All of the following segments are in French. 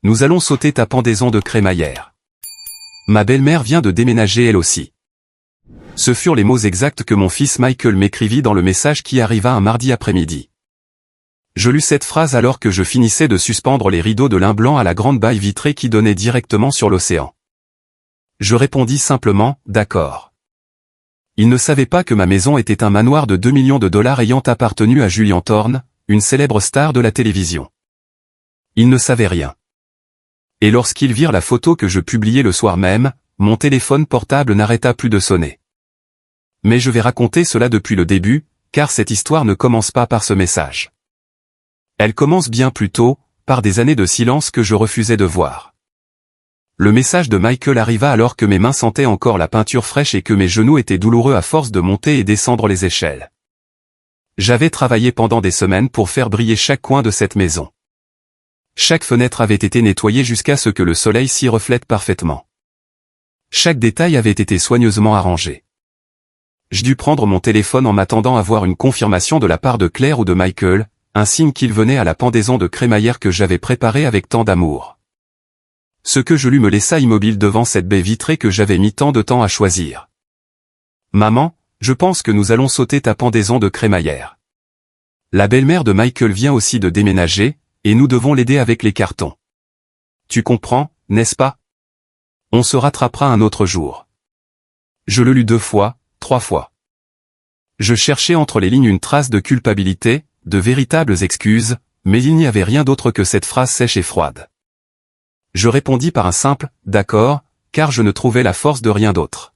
Nous allons sauter ta pendaison de crémaillère. Ma belle-mère vient de déménager elle aussi. Ce furent les mots exacts que mon fils Michael m'écrivit dans le message qui arriva un mardi après-midi. Je lus cette phrase alors que je finissais de suspendre les rideaux de lin blanc à la grande baille vitrée qui donnait directement sur l'océan. Je répondis simplement, d'accord. Il ne savait pas que ma maison était un manoir de 2 millions de dollars ayant appartenu à Julian Thorne, une célèbre star de la télévision. Il ne savait rien. Et lorsqu'ils virent la photo que je publiai le soir même, mon téléphone portable n'arrêta plus de sonner. Mais je vais raconter cela depuis le début, car cette histoire ne commence pas par ce message. Elle commence bien plus tôt, par des années de silence que je refusais de voir. Le message de Michael arriva alors que mes mains sentaient encore la peinture fraîche et que mes genoux étaient douloureux à force de monter et descendre les échelles. J'avais travaillé pendant des semaines pour faire briller chaque coin de cette maison. Chaque fenêtre avait été nettoyée jusqu'à ce que le soleil s'y reflète parfaitement. Chaque détail avait été soigneusement arrangé. Je dus prendre mon téléphone en m'attendant à voir une confirmation de la part de Claire ou de Michael, un signe qu'ils venaient à la pendaison de crémaillère que j'avais préparée avec tant d'amour. Ce que je lus me laissa immobile devant cette baie vitrée que j'avais mis tant de temps à choisir. Maman, je pense que nous allons sauter ta pendaison de crémaillère. La belle-mère de Michael vient aussi de déménager, et nous devons l'aider avec les cartons. Tu comprends, n'est-ce pas? On se rattrapera un autre jour. Je le lus 2 fois, 3 fois. Je cherchais entre les lignes une trace de culpabilité, de véritables excuses, mais il n'y avait rien d'autre que cette phrase sèche et froide. Je répondis par un simple « d'accord », car je ne trouvais la force de rien d'autre.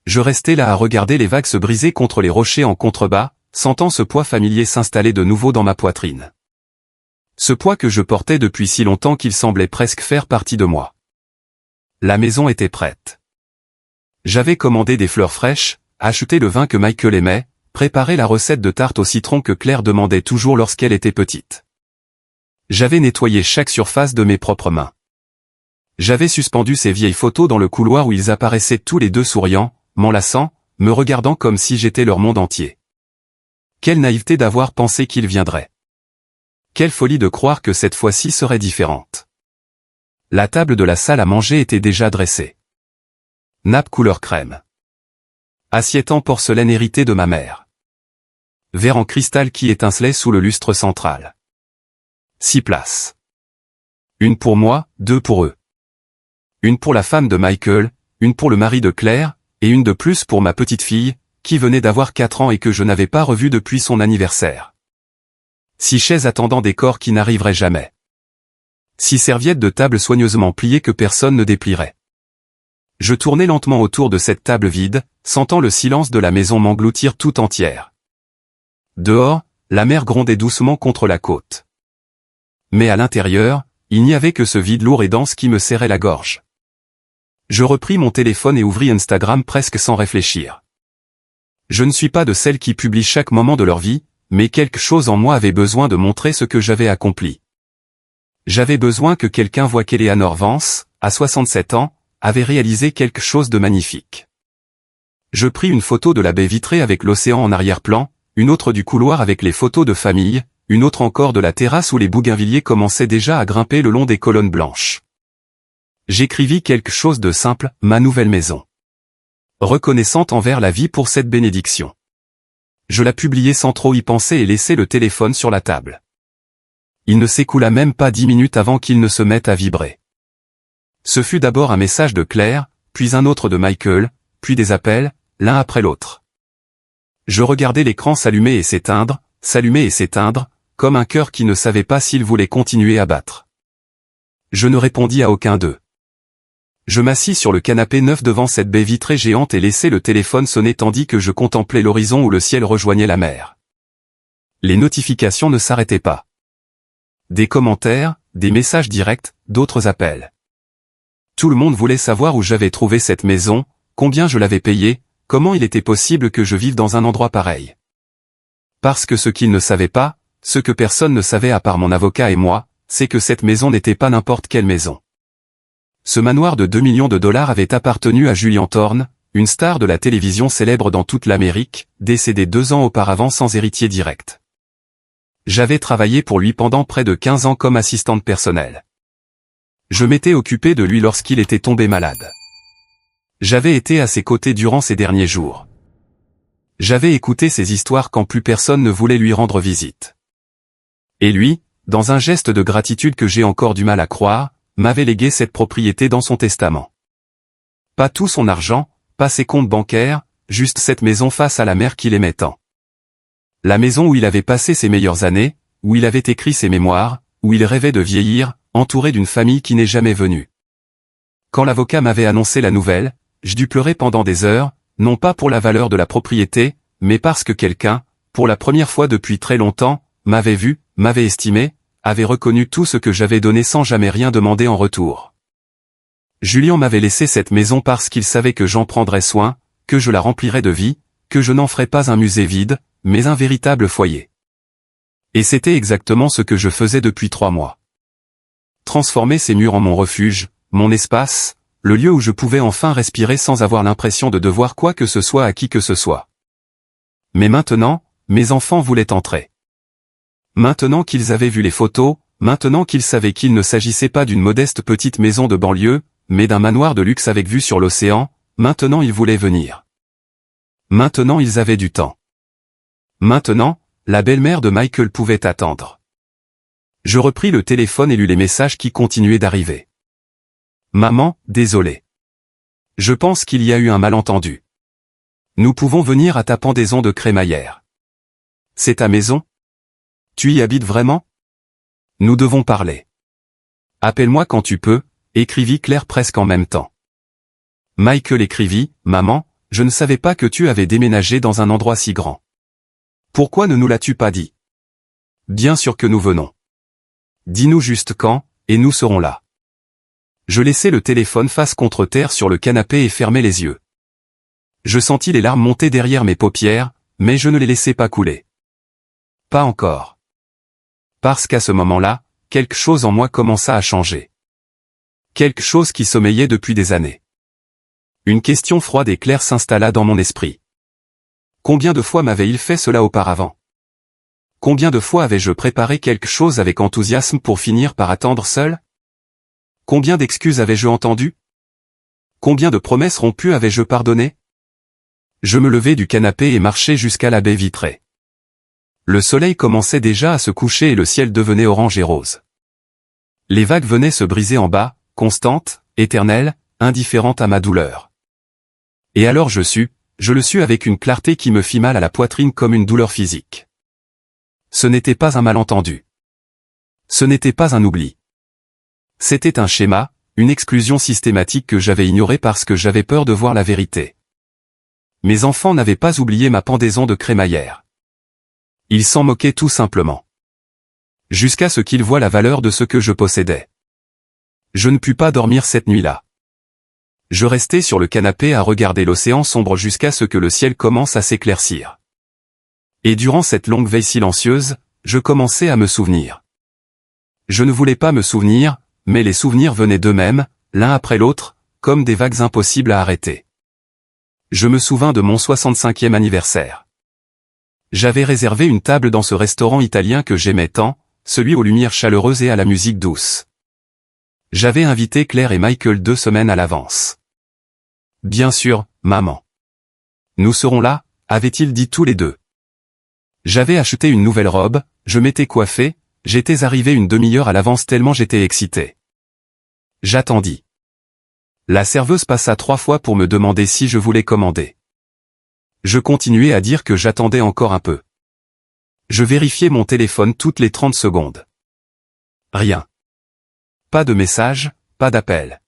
Je restais là à regarder les vagues se briser contre les rochers en contrebas, sentant ce poids familier s'installer de nouveau dans ma poitrine. Ce poids que je portais depuis si longtemps qu'il semblait presque faire partie de moi. La maison était prête. J'avais commandé des fleurs fraîches, acheté le vin que Michael aimait, préparé la recette de tarte au citron que Claire demandait toujours lorsqu'elle était petite. J'avais nettoyé chaque surface de mes propres mains. J'avais suspendu ces vieilles photos dans le couloir où ils apparaissaient tous les deux souriants, m'enlaçant, me regardant comme si j'étais leur monde entier. Quelle naïveté d'avoir pensé qu'ils viendraient. Quelle folie de croire que cette fois-ci serait différente. La table de la salle à manger était déjà dressée. Nappe couleur crème. Assiette en porcelaine héritée de ma mère. Verre en cristal qui étincelait sous le lustre central. 6 places. Une pour moi, 2 pour eux. Une pour la femme de Michael, une pour le mari de Claire, et une de plus pour ma petite fille, qui venait d'avoir 4 ans et que je n'avais pas revue depuis son anniversaire. 6 chaises attendant des corps qui n'arriveraient jamais. 6 serviettes de table soigneusement pliées que personne ne déplierait. Je tournais lentement autour de cette table vide, sentant le silence de la maison m'engloutir tout entière. Dehors, la mer grondait doucement contre la côte. Mais à l'intérieur, il n'y avait que ce vide lourd et dense qui me serrait la gorge. Je repris mon téléphone et ouvris Instagram presque sans réfléchir. Je ne suis pas de celles qui publient chaque moment de leur vie, mais quelque chose en moi avait besoin de montrer ce que j'avais accompli. J'avais besoin que quelqu'un voie qu'Eleanor Vance, à 67 ans, avait réalisé quelque chose de magnifique. Je pris une photo de la baie vitrée avec l'océan en arrière-plan, une autre du couloir avec les photos de famille, une autre encore de la terrasse où les bougainvilliers commençaient déjà à grimper le long des colonnes blanches. J'écrivis quelque chose de simple, ma nouvelle maison. Reconnaissante envers la vie pour cette bénédiction. Je la publiai sans trop y penser et laissai le téléphone sur la table. Il ne s'écoula même pas 10 minutes avant qu'il ne se mette à vibrer. Ce fut d'abord un message de Claire, puis un autre de Michael, puis des appels, l'un après l'autre. Je regardais l'écran s'allumer et s'éteindre, comme un cœur qui ne savait pas s'il voulait continuer à battre. Je ne répondis à aucun d'eux. Je m'assis sur le canapé neuf devant cette baie vitrée géante et laissai le téléphone sonner tandis que je contemplais l'horizon où le ciel rejoignait la mer. Les notifications ne s'arrêtaient pas. Des commentaires, des messages directs, d'autres appels. Tout le monde voulait savoir où j'avais trouvé cette maison, combien je l'avais payée, comment il était possible que je vive dans un endroit pareil. Parce que ce qu'ils ne savaient pas, ce que personne ne savait à part mon avocat et moi, c'est que cette maison n'était pas n'importe quelle maison. Ce manoir de 2 millions de dollars avait appartenu à Julian Thorne, une star de la télévision célèbre dans toute l'Amérique, décédé 2 ans auparavant sans héritier direct. J'avais travaillé pour lui pendant près de 15 ans comme assistante personnelle. Je m'étais occupé de lui lorsqu'il était tombé malade. J'avais été à ses côtés durant ces derniers jours. J'avais écouté ses histoires quand plus personne ne voulait lui rendre visite. Et lui, dans un geste de gratitude que j'ai encore du mal à croire, m'avait légué cette propriété dans son testament. Pas tout son argent, pas ses comptes bancaires, juste cette maison face à la mer qu'il aimait tant. La maison où il avait passé ses meilleures années, où il avait écrit ses mémoires, où il rêvait de vieillir, entouré d'une famille qui n'est jamais venue. Quand l'avocat m'avait annoncé la nouvelle, je dus pleurer pendant des heures, non pas pour la valeur de la propriété, mais parce que quelqu'un, pour la première fois depuis très longtemps, m'avait vu, m'avait estimé, avait reconnu tout ce que j'avais donné sans jamais rien demander en retour. Julien m'avait laissé cette maison parce qu'il savait que j'en prendrais soin, que je la remplirais de vie, que je n'en ferais pas un musée vide, mais un véritable foyer. Et c'était exactement ce que je faisais depuis 3 mois. Transformer ces murs en mon refuge, mon espace, le lieu où je pouvais enfin respirer sans avoir l'impression de devoir quoi que ce soit à qui que ce soit. Mais maintenant, mes enfants voulaient entrer. Maintenant qu'ils avaient vu les photos, maintenant qu'ils savaient qu'il ne s'agissait pas d'une modeste petite maison de banlieue, mais d'un manoir de luxe avec vue sur l'océan, maintenant ils voulaient venir. Maintenant ils avaient du temps. Maintenant, la belle-mère de Michael pouvait attendre. Je repris le téléphone et lus les messages qui continuaient d'arriver. Maman, désolé. Je pense qu'il y a eu un malentendu. Nous pouvons venir à ta pendaison de crémaillère. C'est ta maison? Tu y habites vraiment? Nous devons parler. Appelle-moi quand tu peux, écrivit Claire presque en même temps. Michael écrivit, Maman, je ne savais pas que tu avais déménagé dans un endroit si grand. Pourquoi ne nous l'as-tu pas dit? Bien sûr que nous venons. Dis-nous juste quand, et nous serons là. Je laissai le téléphone face contre terre sur le canapé et fermai les yeux. Je sentis les larmes monter derrière mes paupières, mais je ne les laissai pas couler. Pas encore. Parce qu'à ce moment-là, quelque chose en moi commença à changer. Quelque chose qui sommeillait depuis des années. Une question froide et claire s'installa dans mon esprit. Combien de fois m'avait-il fait cela auparavant? Combien de fois avais-je préparé quelque chose avec enthousiasme pour finir par attendre seul? Combien d'excuses avais-je entendues? Combien de promesses rompues avais-je pardonnées? Je me levai du canapé et marchai jusqu'à la baie vitrée. Le soleil commençait déjà à se coucher et le ciel devenait orange et rose. Les vagues venaient se briser en bas, constantes, éternelles, indifférentes à ma douleur. Et alors je le sus avec une clarté qui me fit mal à la poitrine comme une douleur physique. Ce n'était pas un malentendu. Ce n'était pas un oubli. C'était un schéma, une exclusion systématique que j'avais ignorée parce que j'avais peur de voir la vérité. Mes enfants n'avaient pas oublié ma pendaison de crémaillère. Ils s'en moquaient tout simplement. Jusqu'à ce qu'ils voient la valeur de ce que je possédais. Je ne pus pas dormir cette nuit-là. Je restai sur le canapé à regarder l'océan sombre jusqu'à ce que le ciel commence à s'éclaircir. Et durant cette longue veille silencieuse, je commençai à me souvenir. Je ne voulais pas me souvenir, mais les souvenirs venaient d'eux-mêmes, l'un après l'autre, comme des vagues impossibles à arrêter. Je me souvins de mon 65e anniversaire. J'avais réservé une table dans ce restaurant italien que j'aimais tant, celui aux lumières chaleureuses et à la musique douce. J'avais invité Claire et Michael 2 semaines à l'avance. Bien sûr, maman. Nous serons là, avaient-ils dit tous les deux. J'avais acheté une nouvelle robe, je m'étais coiffé, j'étais arrivé une demi-heure à l'avance tellement j'étais excité. J'attendis. La serveuse passa 3 fois pour me demander si je voulais commander. Je continuais à dire que j'attendais encore un peu. Je vérifiais mon téléphone toutes les 30 secondes. Rien. Pas de message, pas d'appel.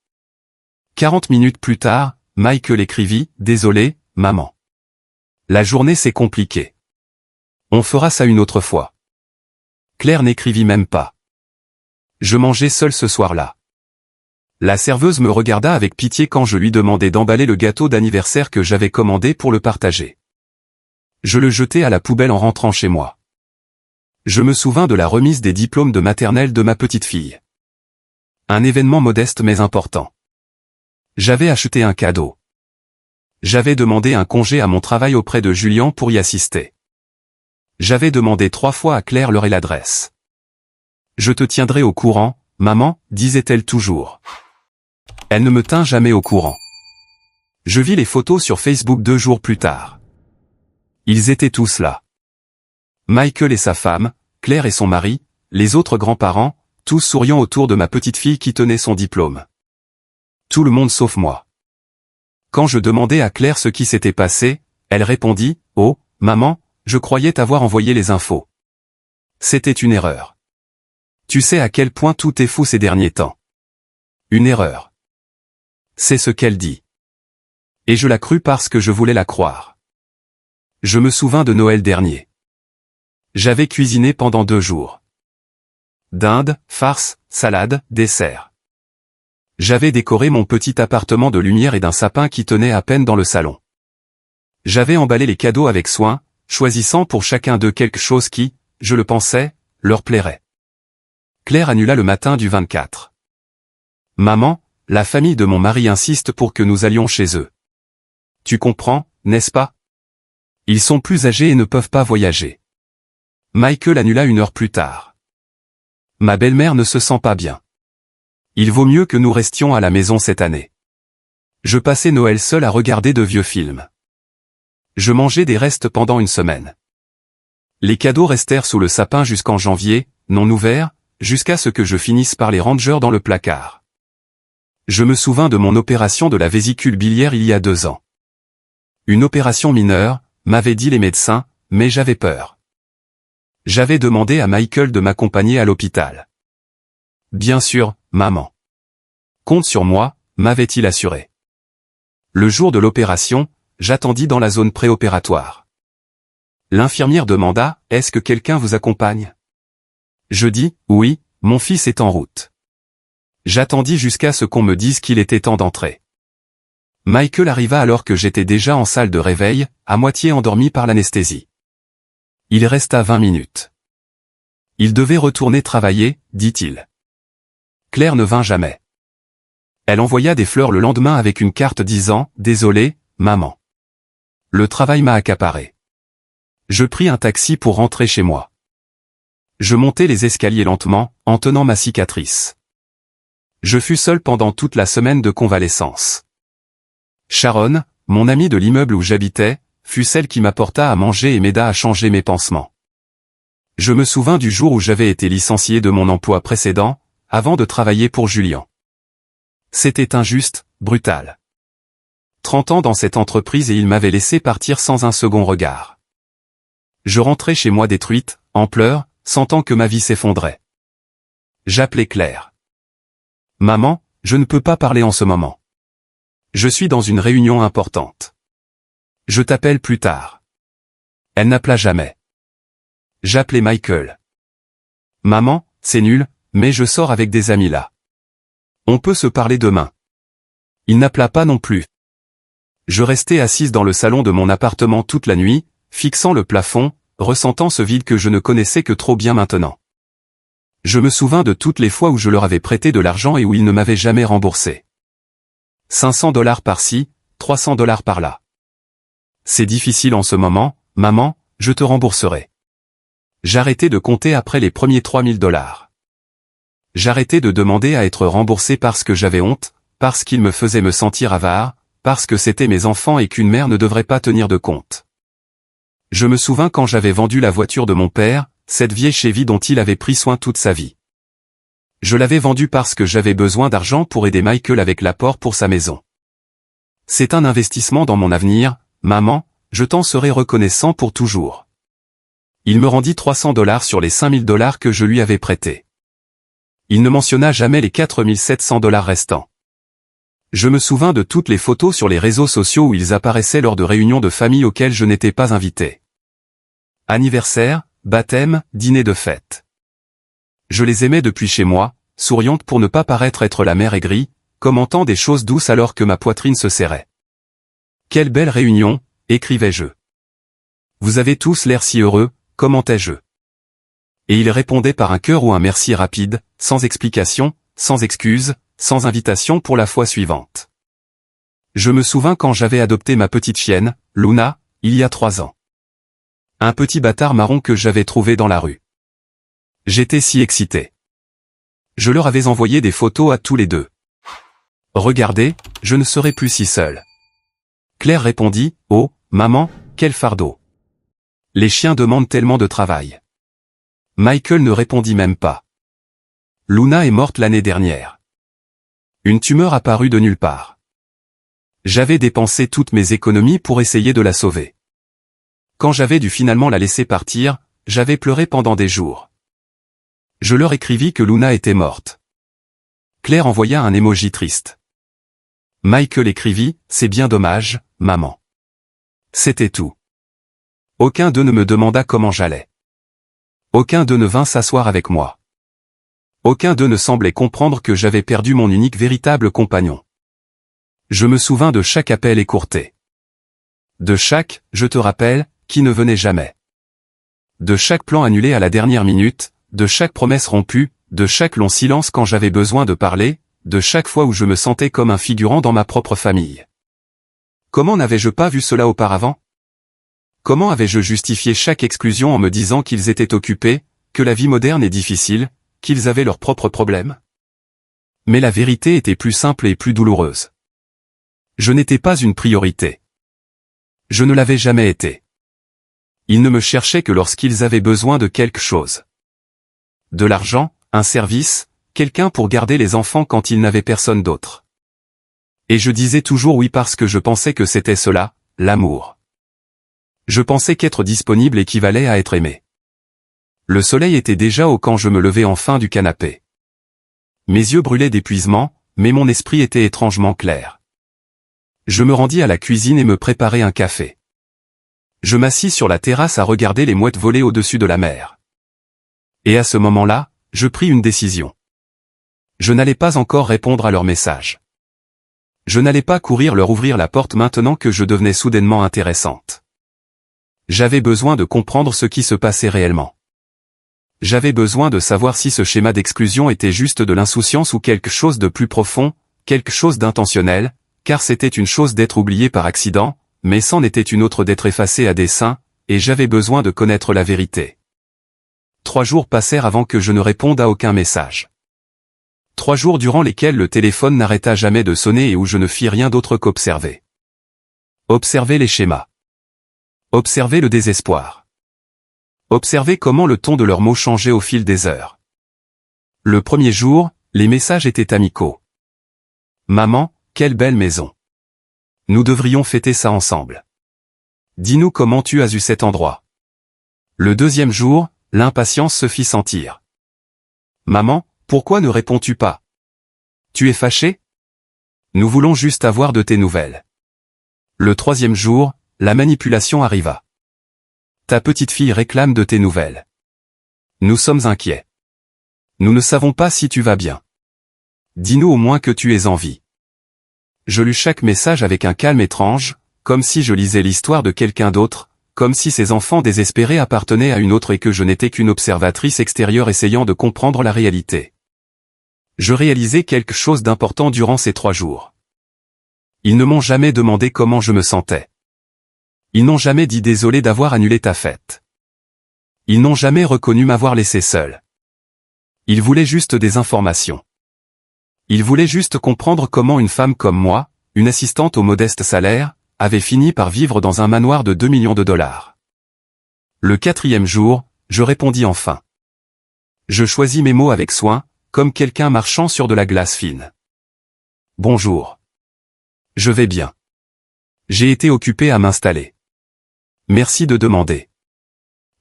40 minutes plus tard, Michael écrivit « Désolé, maman. La journée s'est compliquée. On fera ça une autre fois. » Claire n'écrivit même pas. Je mangeais seul ce soir-là. La serveuse me regarda avec pitié quand je lui demandai d'emballer le gâteau d'anniversaire que j'avais commandé pour le partager. Je le jetai à la poubelle en rentrant chez moi. Je me souvins de la remise des diplômes de maternelle de ma petite fille. Un événement modeste mais important. J'avais acheté un cadeau. J'avais demandé un congé à mon travail auprès de Julien pour y assister. J'avais demandé 3 fois à Claire l'heure et l'adresse. Je te tiendrai au courant, maman, disait-elle toujours. Elle ne me tint jamais au courant. Je vis les photos sur Facebook 2 jours plus tard. Ils étaient tous là. Michael et sa femme, Claire et son mari, les autres grands-parents, tous souriant autour de ma petite fille qui tenait son diplôme. Tout le monde sauf moi. Quand je demandai à Claire ce qui s'était passé, elle répondit « Oh, maman, je croyais t'avoir envoyé les infos. » C'était une erreur. Tu sais à quel point tout est fou ces derniers temps. Une erreur. C'est ce qu'elle dit. Et je la crus parce que je voulais la croire. Je me souvins de Noël dernier. J'avais cuisiné pendant 2 jours. Dinde, farce, salade, dessert. J'avais décoré mon petit appartement de lumière et d'un sapin qui tenait à peine dans le salon. J'avais emballé les cadeaux avec soin, choisissant pour chacun d'eux quelque chose qui, je le pensais, leur plairait. Claire annula le matin du 24. Maman, la famille de mon mari insiste pour que nous allions chez eux. Tu comprends, n'est-ce pas? Ils sont plus âgés et ne peuvent pas voyager. Michael annula 1 heure plus tard. Ma belle-mère ne se sent pas bien. Il vaut mieux que nous restions à la maison cette année. Je passais Noël seul à regarder de vieux films. Je mangeais des restes pendant 1 semaine. Les cadeaux restèrent sous le sapin jusqu'en janvier, non ouverts, jusqu'à ce que je finisse par les ranger dans le placard. Je me souvins de mon opération de la vésicule biliaire il y a 2 ans. Une opération mineure, m'avaient dit les médecins, mais j'avais peur. J'avais demandé à Michael de m'accompagner à l'hôpital. Bien sûr, maman. Compte sur moi, m'avait-il assuré. Le jour de l'opération, j'attendis dans la zone préopératoire. L'infirmière demanda, « Est-ce que quelqu'un vous accompagne ?» Je dis, « Oui, mon fils est en route. » J'attendis jusqu'à ce qu'on me dise qu'il était temps d'entrer. Michael arriva alors que j'étais déjà en salle de réveil, à moitié endormi par l'anesthésie. Il resta 20 minutes. Il devait retourner travailler, dit-il. Claire ne vint jamais. Elle envoya des fleurs le lendemain avec une carte disant « Désolé, maman. » Le travail m'a accaparé. Je pris un taxi pour rentrer chez moi. Je montai les escaliers lentement, en tenant ma cicatrice. Je fus seul pendant toute la semaine de convalescence. Sharon, mon amie de l'immeuble où j'habitais, fut celle qui m'apporta à manger et m'aida à changer mes pansements. Je me souvins du jour où j'avais été licencié de mon emploi précédent, avant de travailler pour Julien. C'était injuste, brutal. 30 ans dans cette entreprise et il m'avait laissé partir sans un second regard. Je rentrais chez moi détruite, en pleurs, sentant que ma vie s'effondrait. J'appelais Claire. « Maman, je ne peux pas parler en ce moment. Je suis dans une réunion importante. Je t'appelle plus tard. » Elle n'appela jamais. J'appelais Michael. « Maman, c'est nul, mais je sors avec des amis là. On peut se parler demain. » Il n'appela pas non plus. Je restais assise dans le salon de mon appartement toute la nuit, fixant le plafond, ressentant ce vide que je ne connaissais que trop bien maintenant. Je me souvins de toutes les fois où je leur avais prêté de l'argent et où ils ne m'avaient jamais remboursé. 500 $ par-ci, 300 $ par-là. C'est difficile en ce moment, maman, je te rembourserai. J'arrêtai de compter après les premiers 3000 $. J'arrêtai de demander à être remboursé parce que j'avais honte, parce qu'ils me faisaient me sentir avare, parce que c'étaient mes enfants et qu'une mère ne devrait pas tenir de compte. Je me souvins quand j'avais vendu la voiture de mon père, cette vieille Chevy dont il avait pris soin toute sa vie. Je l'avais vendue parce que j'avais besoin d'argent pour aider Michael avec l'apport pour sa maison. C'est un investissement dans mon avenir, maman, je t'en serai reconnaissant pour toujours. Il me rendit 300 $ sur les 5000 $ que je lui avais prêtés. Il ne mentionna jamais les 4700 $ restants. Je me souvins de toutes les photos sur les réseaux sociaux où ils apparaissaient lors de réunions de famille auxquelles je n'étais pas invité. Anniversaire, baptême, dîner de fête. Je les aimais depuis chez moi, souriante pour ne pas paraître être la mère aigrie, commentant des choses douces alors que ma poitrine se serrait. Quelle belle réunion, écrivais-je. Vous avez tous l'air si heureux, commentais-je. Et il répondait par un cœur ou un merci rapide, sans explication, sans excuse, sans invitation pour la fois suivante. Je me souvins quand j'avais adopté ma petite chienne, Luna, il y a 3 ans. Un petit bâtard marron que j'avais trouvé dans la rue. J'étais si excité. Je leur avais envoyé des photos à tous les deux. Regardez, je ne serai plus si seule. Claire répondit, oh, maman, quel fardeau. Les chiens demandent tellement de travail. Michael ne répondit même pas. Luna est morte l'année dernière. Une tumeur apparut de nulle part. J'avais dépensé toutes mes économies pour essayer de la sauver. Quand j'avais dû finalement la laisser partir, j'avais pleuré pendant des jours. Je leur écrivis que Luna était morte. Claire envoya un emoji triste. Michael écrivit, c'est bien dommage, maman. C'était tout. Aucun d'eux ne me demanda comment j'allais. Aucun d'eux ne vint s'asseoir avec moi. Aucun d'eux ne semblait comprendre que j'avais perdu mon unique véritable compagnon. Je me souvins de chaque appel écourté. De chaque, je te rappelle, qui ne venait jamais. De chaque plan annulé à la dernière minute, de chaque promesse rompue, de chaque long silence quand j'avais besoin de parler, de chaque fois où je me sentais comme un figurant dans ma propre famille. Comment n'avais-je pas vu cela auparavant? Comment avais-je justifié chaque exclusion en me disant qu'ils étaient occupés, que la vie moderne est difficile, qu'ils avaient leurs propres problèmes? Mais la vérité était plus simple et plus douloureuse. Je n'étais pas une priorité. Je ne l'avais jamais été. Ils ne me cherchaient que lorsqu'ils avaient besoin de quelque chose. De l'argent, un service, quelqu'un pour garder les enfants quand ils n'avaient personne d'autre. Et je disais toujours oui parce que je pensais que c'était cela, l'amour. Je pensais qu'être disponible équivalait à être aimé. Le soleil était déjà haut quand je me levais enfin du canapé. Mes yeux brûlaient d'épuisement, mais mon esprit était étrangement clair. Je me rendis à la cuisine et me préparai un café. Je m'assis sur la terrasse à regarder les mouettes voler au-dessus de la mer. Et à ce moment-là, je pris une décision. Je n'allais pas encore répondre à leurs messages. Je n'allais pas courir leur ouvrir la porte maintenant que je devenais soudainement intéressante. J'avais besoin de comprendre ce qui se passait réellement. J'avais besoin de savoir si ce schéma d'exclusion était juste de l'insouciance ou quelque chose de plus profond, quelque chose d'intentionnel, car c'était une chose d'être oublié par accident, mais c'en était une autre d'être effacé à dessein, et j'avais besoin de connaître la vérité. 3 jours passèrent avant que je ne réponde à aucun message. 3 jours durant lesquels le téléphone n'arrêta jamais de sonner et où je ne fis rien d'autre qu'observer. Observer les schémas. Observer le désespoir. Observer comment le ton de leurs mots changeait au fil des heures. Le premier jour, les messages étaient amicaux. Maman, quelle belle maison. Nous devrions fêter ça ensemble. Dis-nous comment tu as eu cet endroit. Le deuxième jour, l'impatience se fit sentir. Maman, pourquoi ne réponds-tu pas? Tu es fâché? Nous voulons juste avoir de tes nouvelles. Le troisième jour, la manipulation arriva. Ta petite fille réclame de tes nouvelles. Nous sommes inquiets. Nous ne savons pas si tu vas bien. Dis-nous au moins que tu es en vie. Je lus chaque message avec un calme étrange, comme si je lisais l'histoire de quelqu'un d'autre, comme si ces enfants désespérés appartenaient à une autre et que je n'étais qu'une observatrice extérieure essayant de comprendre la réalité. Je réalisais quelque chose d'important durant ces 3 jours. Ils ne m'ont jamais demandé comment je me sentais. Ils n'ont jamais dit désolé d'avoir annulé ta fête. Ils n'ont jamais reconnu m'avoir laissé seul. Ils voulaient juste des informations. Ils voulaient juste comprendre comment une femme comme moi, une assistante au modeste salaire, avait fini par vivre dans un manoir de 2 millions de dollars. Le 4e jour, je répondis enfin. Je choisis mes mots avec soin, comme quelqu'un marchant sur de la glace fine. Bonjour. Je vais bien. J'ai été occupé à m'installer. Merci de demander.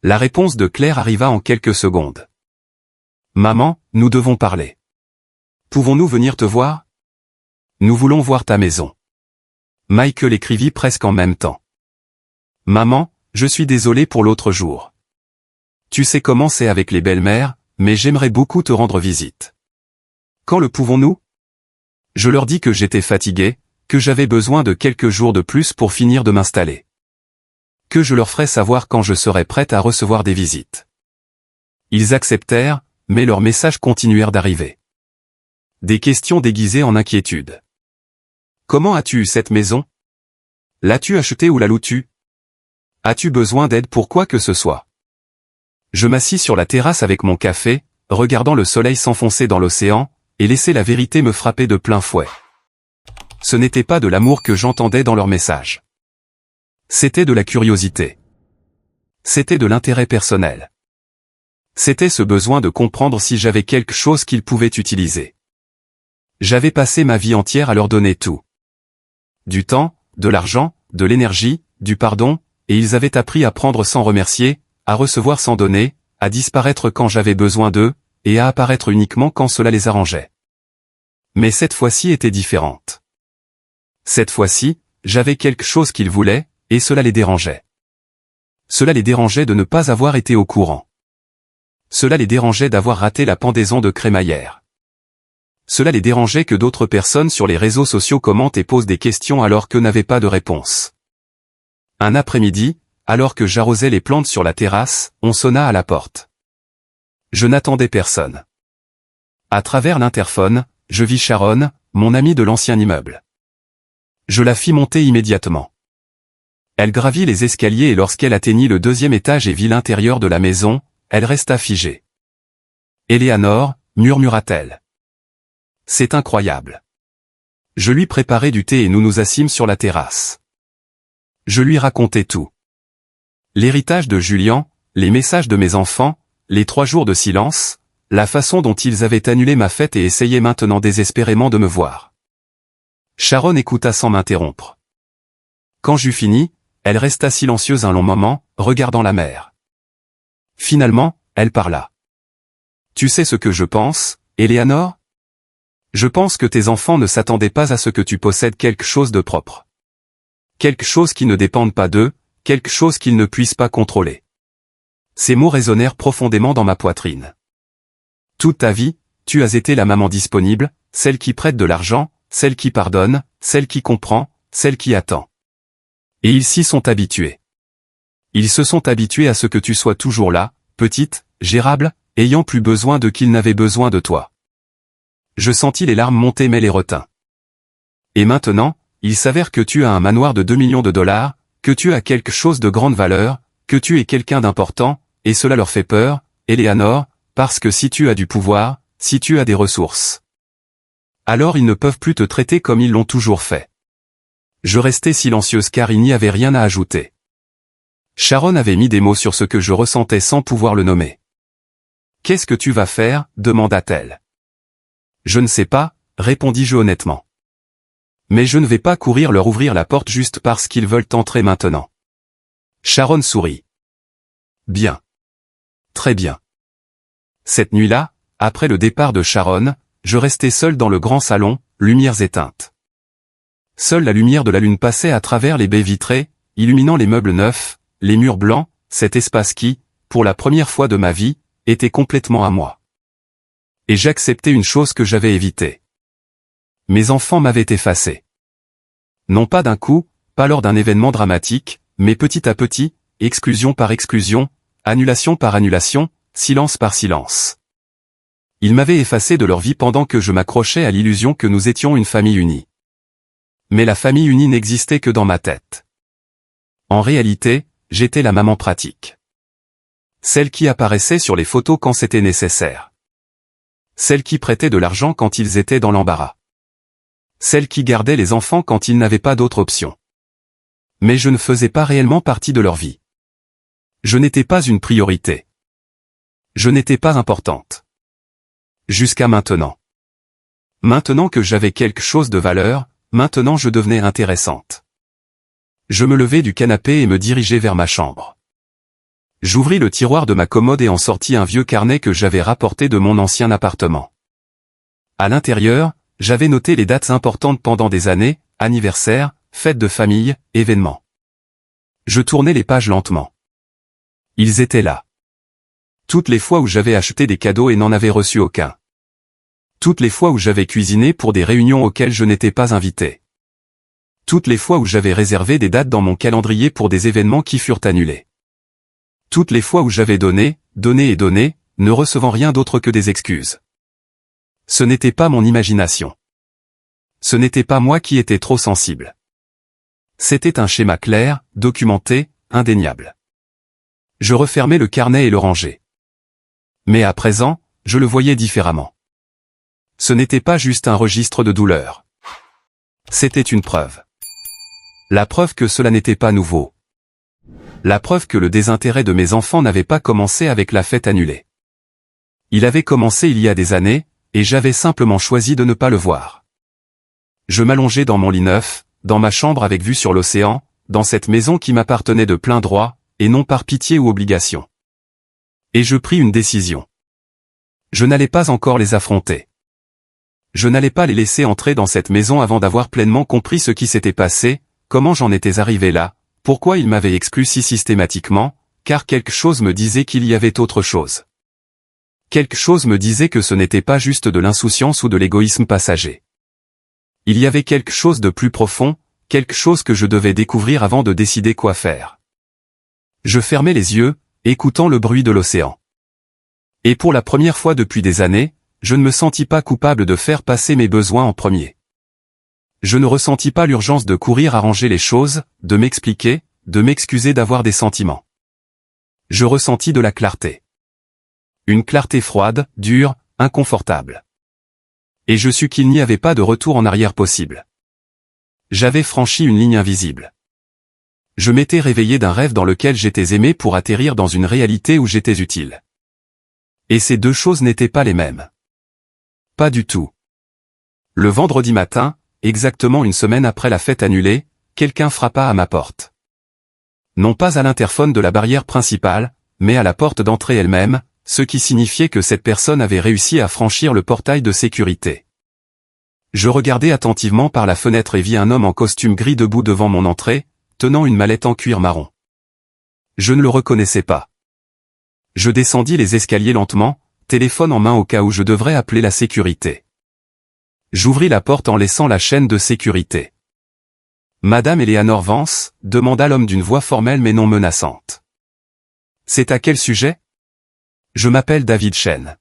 La réponse de Claire arriva en quelques secondes. Maman, nous devons parler. Pouvons-nous venir te voir? Nous voulons voir ta maison. Michael écrivit presque en même temps. Maman, je suis désolé pour l'autre jour. Tu sais comment c'est avec les belles-mères, mais j'aimerais beaucoup te rendre visite. Quand le pouvons-nous? Je leur dis que j'étais fatigué, que j'avais besoin de quelques jours de plus pour finir de m'installer. Que je leur ferais savoir quand je serais prête à recevoir des visites. Ils acceptèrent, mais leurs messages continuèrent d'arriver. Des questions déguisées en inquiétude. Comment as-tu eu cette maison? L'as-tu achetée ou la loues-tu? As-tu besoin d'aide pour quoi que ce soit? Je m'assis sur la terrasse avec mon café, regardant le soleil s'enfoncer dans l'océan, et laisser la vérité me frapper de plein fouet. Ce n'était pas de l'amour que j'entendais dans leur message. C'était de la curiosité. C'était de l'intérêt personnel. C'était ce besoin de comprendre si j'avais quelque chose qu'ils pouvaient utiliser. J'avais passé ma vie entière à leur donner tout. Du temps, de l'argent, de l'énergie, du pardon, et ils avaient appris à prendre sans remercier, à recevoir sans donner, à disparaître quand j'avais besoin d'eux, et à apparaître uniquement quand cela les arrangeait. Mais cette fois-ci était différente. Cette fois-ci, j'avais quelque chose qu'ils voulaient, et cela les dérangeait. Cela les dérangeait de ne pas avoir été au courant. Cela les dérangeait d'avoir raté la pendaison de crémaillère. Cela les dérangeait que d'autres personnes sur les réseaux sociaux commentent et posent des questions alors qu'eux n'avaient pas de réponse. Un après-midi, alors que j'arrosais les plantes sur la terrasse, on sonna à la porte. Je n'attendais personne. À travers l'interphone, je vis Sharon, mon amie de l'ancien immeuble. Je la fis monter immédiatement. Elle gravit les escaliers et lorsqu'elle atteignit le 2e étage et vit l'intérieur de la maison, elle resta figée. « Éléanore » murmura-t-elle. « C'est incroyable. » Je lui préparai du thé et nous nous assîmes sur la terrasse. Je lui racontai tout. L'héritage de Julian, les messages de mes enfants, les 3 jours de silence, la façon dont ils avaient annulé ma fête et essayaient maintenant désespérément de me voir. Sharon écouta sans m'interrompre. Quand j'eus fini, elle resta silencieuse un long moment, regardant la mer. Finalement, elle parla. « Tu sais ce que je pense, Éléanore ? Je pense que tes enfants ne s'attendaient pas à ce que tu possèdes quelque chose de propre. Quelque chose qui ne dépende pas d'eux, quelque chose qu'ils ne puissent pas contrôler. » Ces mots résonnèrent profondément dans ma poitrine. Toute ta vie, tu as été la maman disponible, celle qui prête de l'argent, celle qui pardonne, celle qui comprend, celle qui attend. Et ils s'y sont habitués. Ils se sont habitués à ce que tu sois toujours là, petite, gérable, ayant plus besoin de qu'ils n'avaient besoin de toi. Je sentis les larmes monter mais les retins. Et maintenant, il s'avère que tu as un manoir de 2 millions de dollars, que tu as quelque chose de grande valeur, que tu es quelqu'un d'important, et cela leur fait peur, Éléanore, parce que si tu as du pouvoir, si tu as des ressources, alors ils ne peuvent plus te traiter comme ils l'ont toujours fait. Je restai silencieuse car il n'y avait rien à ajouter. Sharon avait mis des mots sur ce que je ressentais sans pouvoir le nommer. « Qu'est-ce que tu vas faire ?» demanda-t-elle. « Je ne sais pas, » répondis-je honnêtement. « Mais je ne vais pas courir leur ouvrir la porte juste parce qu'ils veulent entrer maintenant. » Sharon sourit. « Bien. Très bien. » Cette nuit-là, après le départ de Sharon, je restai seul dans le grand salon, lumières éteintes. Seule la lumière de la lune passait à travers les baies vitrées, illuminant les meubles neufs, les murs blancs, cet espace qui, pour la première fois de ma vie, était complètement à moi. Et j'acceptais une chose que j'avais évitée. Mes enfants m'avaient effacé. Non pas d'un coup, pas lors d'un événement dramatique, mais petit à petit, exclusion par exclusion, annulation par annulation, silence par silence. Ils m'avaient effacé de leur vie pendant que je m'accrochais à l'illusion que nous étions une famille unie. Mais la famille unie n'existait que dans ma tête. En réalité, j'étais la maman pratique. Celle qui apparaissait sur les photos quand c'était nécessaire. Celle qui prêtait de l'argent quand ils étaient dans l'embarras. Celle qui gardait les enfants quand ils n'avaient pas d'autre option. Mais je ne faisais pas réellement partie de leur vie. Je n'étais pas une priorité. Je n'étais pas importante. Jusqu'à maintenant. Maintenant que j'avais quelque chose de valeur, maintenant je devenais intéressante. Je me levai du canapé et me dirigeai vers ma chambre. J'ouvris le tiroir de ma commode et en sortis un vieux carnet que j'avais rapporté de mon ancien appartement. À l'intérieur, j'avais noté les dates importantes pendant des années, anniversaires, fêtes de famille, événements. Je tournais les pages lentement. Ils étaient là. Toutes les fois où j'avais acheté des cadeaux et n'en avais reçu aucun. Toutes les fois où j'avais cuisiné pour des réunions auxquelles je n'étais pas invité. Toutes les fois où j'avais réservé des dates dans mon calendrier pour des événements qui furent annulés. Toutes les fois où j'avais donné, ne recevant rien d'autre que des excuses. Ce n'était pas mon imagination. Ce n'était pas moi qui étais trop sensible. C'était un schéma clair, documenté, indéniable. Je refermai le carnet et le rangeai. Mais à présent, je le voyais différemment. Ce n'était pas juste un registre de douleur. C'était une preuve. La preuve que cela n'était pas nouveau. La preuve que le désintérêt de mes enfants n'avait pas commencé avec la fête annulée. Il avait commencé il y a des années, et j'avais simplement choisi de ne pas le voir. Je m'allongeais dans mon lit neuf, dans ma chambre avec vue sur l'océan, dans cette maison qui m'appartenait de plein droit, et non par pitié ou obligation. Et je pris une décision. Je n'allais pas encore les affronter. Je n'allais pas les laisser entrer dans cette maison avant d'avoir pleinement compris ce qui s'était passé, comment j'en étais arrivé là, pourquoi ils m'avaient exclu si systématiquement, car quelque chose me disait qu'il y avait autre chose. Quelque chose me disait que ce n'était pas juste de l'insouciance ou de l'égoïsme passager. Il y avait quelque chose de plus profond, quelque chose que je devais découvrir avant de décider quoi faire. Je fermais les yeux, écoutant le bruit de l'océan. Et pour la première fois depuis des années, je ne me sentis pas coupable de faire passer mes besoins en premier. Je ne ressentis pas l'urgence de courir arranger les choses, de m'expliquer, de m'excuser d'avoir des sentiments. Je ressentis de la clarté. Une clarté froide, dure, inconfortable. Et je sus qu'il n'y avait pas de retour en arrière possible. J'avais franchi une ligne invisible. Je m'étais réveillé d'un rêve dans lequel j'étais aimé pour atterrir dans une réalité où j'étais utile. Et ces deux choses n'étaient pas les mêmes. Pas du tout. Le vendredi matin, exactement une semaine après la fête annulée, quelqu'un frappa à ma porte. Non pas à l'interphone de la barrière principale, mais à la porte d'entrée elle-même, ce qui signifiait que cette personne avait réussi à franchir le portail de sécurité. Je regardai attentivement par la fenêtre et vis un homme en costume gris debout devant mon entrée, tenant une mallette en cuir marron. Je ne le reconnaissais pas. Je descendis les escaliers lentement, téléphone en main au cas où je devrais appeler la sécurité. J'ouvris la porte en laissant la chaîne de sécurité. « Madame Eleanor Vance ?» demanda l'homme d'une voix formelle mais non menaçante. « C'est à quel sujet ?» ?»« Je m'appelle David Chen.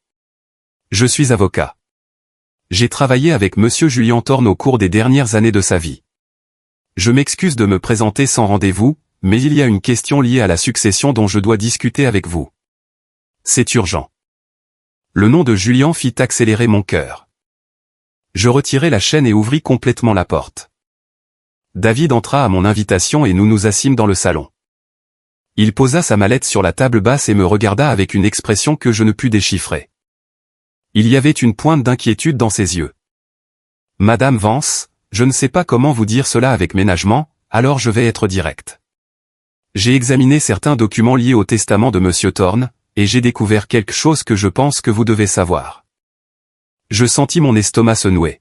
Je suis avocat. J'ai travaillé avec Monsieur Julian Thorne au cours des dernières années de sa vie. Je m'excuse de me présenter sans rendez-vous, mais il y a une question liée à la succession dont je dois discuter avec vous. C'est urgent. » Le nom de Julian fit accélérer mon cœur. Je retirai la chaîne et ouvris complètement la porte. David entra à mon invitation et nous nous assîmes dans le salon. Il posa sa mallette sur la table basse et me regarda avec une expression que je ne pus déchiffrer. Il y avait une pointe d'inquiétude dans ses yeux. « Madame Vance, je ne sais pas comment vous dire cela avec ménagement, alors je vais être direct. J'ai examiné certains documents liés au testament de Monsieur Thorne, et j'ai découvert quelque chose que je pense que vous devez savoir. » Je sentis mon estomac se nouer.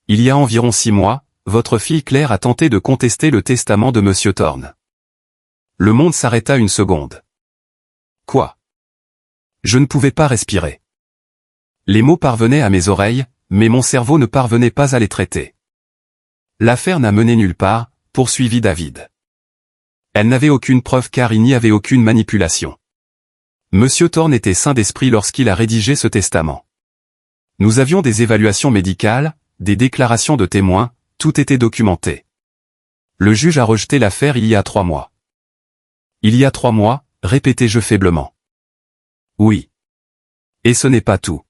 Il y a environ 6 mois, votre fille Claire a tenté de contester le testament de Monsieur Thorne. Le monde s'arrêta une seconde. Quoi? Je ne pouvais pas respirer. Les mots parvenaient à mes oreilles, mais mon cerveau ne parvenait pas à les traiter. L'affaire n'a mené nulle part, poursuivit David. Elle n'avait aucune preuve car il n'y avait aucune manipulation. Monsieur Thorne était sain d'esprit lorsqu'il a rédigé ce testament. Nous avions des évaluations médicales, des déclarations de témoins, tout était documenté. Le juge a rejeté l'affaire il y a 3 mois. Il y a 3 mois, répétai-je faiblement. Oui. Et ce n'est pas tout.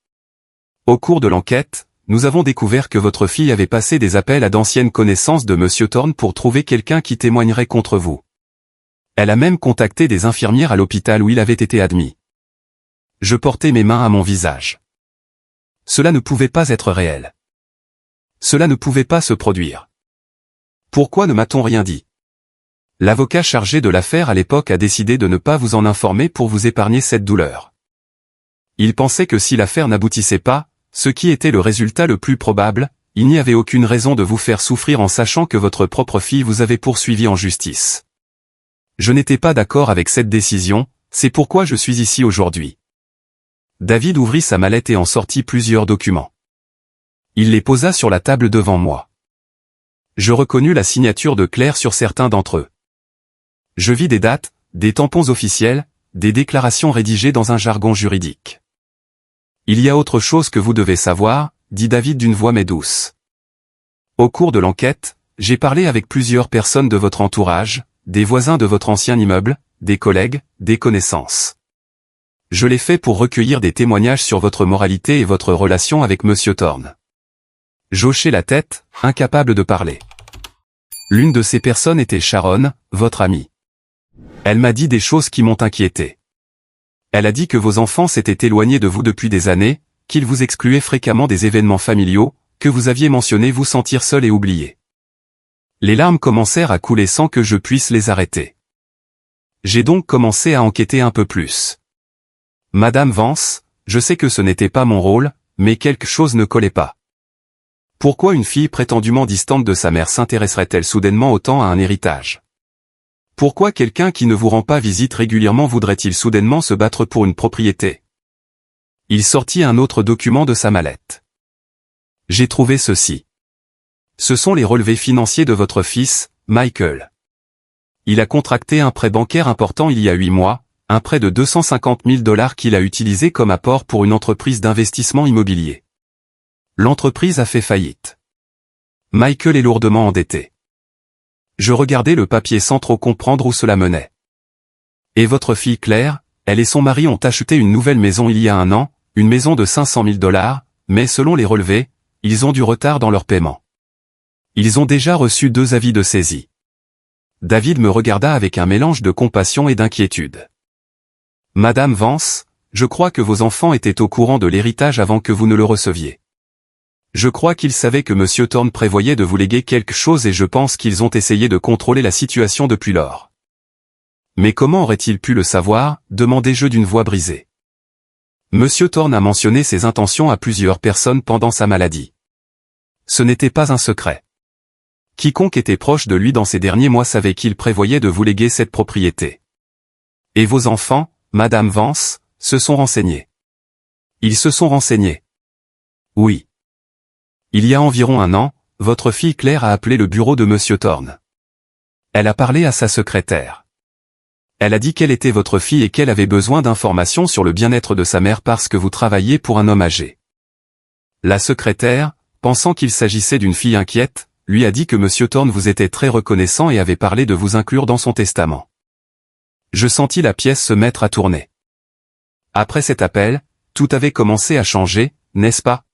Au cours de l'enquête, nous avons découvert que votre fille avait passé des appels à d'anciennes connaissances de Monsieur Thorne pour trouver quelqu'un qui témoignerait contre vous. Elle a même contacté des infirmières à l'hôpital où il avait été admis. Je portai mes mains à mon visage. Cela ne pouvait pas être réel. Cela ne pouvait pas se produire. Pourquoi ne m'a-t-on rien dit? L'avocat chargé de l'affaire à l'époque a décidé de ne pas vous en informer pour vous épargner cette douleur. Il pensait que si l'affaire n'aboutissait pas, ce qui était le résultat le plus probable, il n'y avait aucune raison de vous faire souffrir en sachant que votre propre fille vous avait poursuivi en justice. Je n'étais pas d'accord avec cette décision, c'est pourquoi je suis ici aujourd'hui. David ouvrit sa mallette et en sortit plusieurs documents. Il les posa sur la table devant moi. Je reconnus la signature de Claire sur certains d'entre eux. Je vis des dates, des tampons officiels, des déclarations rédigées dans un jargon juridique. Il y a autre chose que vous devez savoir, dit David d'une voix mais douce. Au cours de l'enquête, j'ai parlé avec plusieurs personnes de votre entourage, des voisins de votre ancien immeuble, des collègues, des connaissances. Je l'ai fait pour recueillir des témoignages sur votre moralité et votre relation avec Monsieur Thorne. J'hochai la tête, incapable de parler. L'une de ces personnes était Sharon, votre amie. Elle m'a dit des choses qui m'ont inquiété. Elle a dit que vos enfants s'étaient éloignés de vous depuis des années, qu'ils vous excluaient fréquemment des événements familiaux, que vous aviez mentionné vous sentir seul et oublié. Les larmes commencèrent à couler sans que je puisse les arrêter. J'ai donc commencé à enquêter un peu plus. Madame Vance, je sais que ce n'était pas mon rôle, mais quelque chose ne collait pas. Pourquoi une fille prétendument distante de sa mère s'intéresserait-elle soudainement autant à un héritage? Pourquoi quelqu'un qui ne vous rend pas visite régulièrement voudrait-il soudainement se battre pour une propriété? Il sortit un autre document de sa mallette. J'ai trouvé ceci. Ce sont les relevés financiers de votre fils, Michael. Il a contracté un prêt bancaire important il y a 8 mois, un prêt de 250 000 $ qu'il a utilisé comme apport pour une entreprise d'investissement immobilier. L'entreprise a fait faillite. Michael est lourdement endetté. Je regardais le papier sans trop comprendre où cela menait. Et votre fille Claire, elle et son mari ont acheté une nouvelle maison il y a 1 an, une maison de 500 000 $, mais selon les relevés, ils ont du retard dans leur paiement. Ils ont déjà reçu 2 avis de saisie. David me regarda avec un mélange de compassion et d'inquiétude. Madame Vance, je crois que vos enfants étaient au courant de l'héritage avant que vous ne le receviez. Je crois qu'ils savaient que Monsieur Thorne prévoyait de vous léguer quelque chose et je pense qu'ils ont essayé de contrôler la situation depuis lors. Mais comment auraient-ils pu le savoir, demandai-je d'une voix brisée. Monsieur Thorne a mentionné ses intentions à plusieurs personnes pendant sa maladie. Ce n'était pas un secret. Quiconque était proche de lui dans ces derniers mois savait qu'il prévoyait de vous léguer cette propriété. Et vos enfants, Madame Vance, se sont renseignés. Ils se sont renseignés. Oui. Il y a environ 1 an, votre fille Claire a appelé le bureau de Monsieur Thorne. Elle a parlé à sa secrétaire. Elle a dit qu'elle était votre fille et qu'elle avait besoin d'informations sur le bien-être de sa mère parce que vous travailliez pour un homme âgé. La secrétaire, pensant qu'il s'agissait d'une fille inquiète, lui a dit que Monsieur Thorne vous était très reconnaissant et avait parlé de vous inclure dans son testament. Je sentis la pièce se mettre à tourner. Après cet appel, tout avait commencé à changer, n'est-ce pas?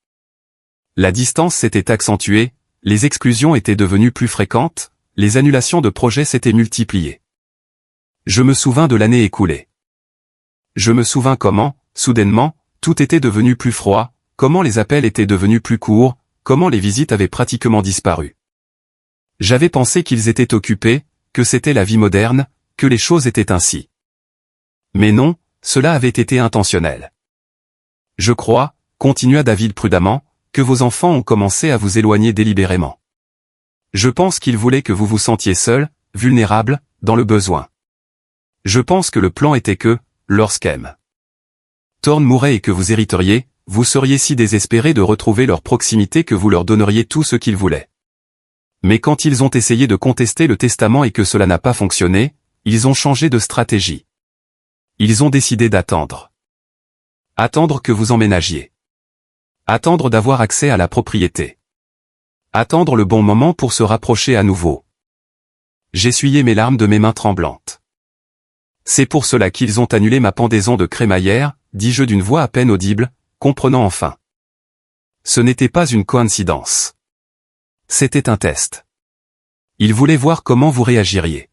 La distance s'était accentuée, les exclusions étaient devenues plus fréquentes, les annulations de projets s'étaient multipliées. Je me souvins de l'année écoulée. Je me souvins comment, soudainement, tout était devenu plus froid, comment les appels étaient devenus plus courts, comment les visites avaient pratiquement disparu. J'avais pensé qu'ils étaient occupés, que c'était la vie moderne, que les choses étaient ainsi. Mais non, cela avait été intentionnel. Je crois, continua David prudemment, que vos enfants ont commencé à vous éloigner délibérément. Je pense qu'ils voulaient que vous vous sentiez seul, vulnérable, dans le besoin. Je pense que le plan était que, lorsqu'M. Thorne mourrait et que vous hériteriez, vous seriez si désespérés de retrouver leur proximité que vous leur donneriez tout ce qu'ils voulaient. Mais quand ils ont essayé de contester le testament et que cela n'a pas fonctionné, ils ont changé de stratégie. Ils ont décidé d'attendre. Attendre que vous emménagiez. Attendre d'avoir accès à la propriété. Attendre le bon moment pour se rapprocher à nouveau. J'essuyai mes larmes de mes mains tremblantes. C'est pour cela qu'ils ont annulé ma pendaison de crémaillère, dis-je d'une voix à peine audible, comprenant enfin. Ce n'était pas une coïncidence. C'était un test. Ils voulaient voir comment vous réagiriez.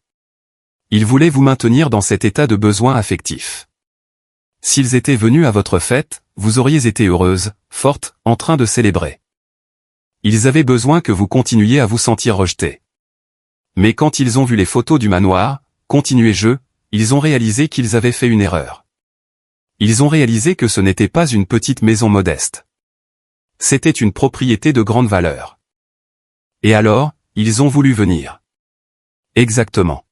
Ils voulaient vous maintenir dans cet état de besoin affectif. S'ils étaient venus à votre fête, vous auriez été heureuse, forte, en train de célébrer. Ils avaient besoin que vous continuiez à vous sentir rejeté. Mais quand ils ont vu les photos du manoir, continuai-je, ils ont réalisé qu'ils avaient fait une erreur. Ils ont réalisé que ce n'était pas une petite maison modeste. C'était une propriété de grande valeur. Et alors, ils ont voulu venir. Exactement.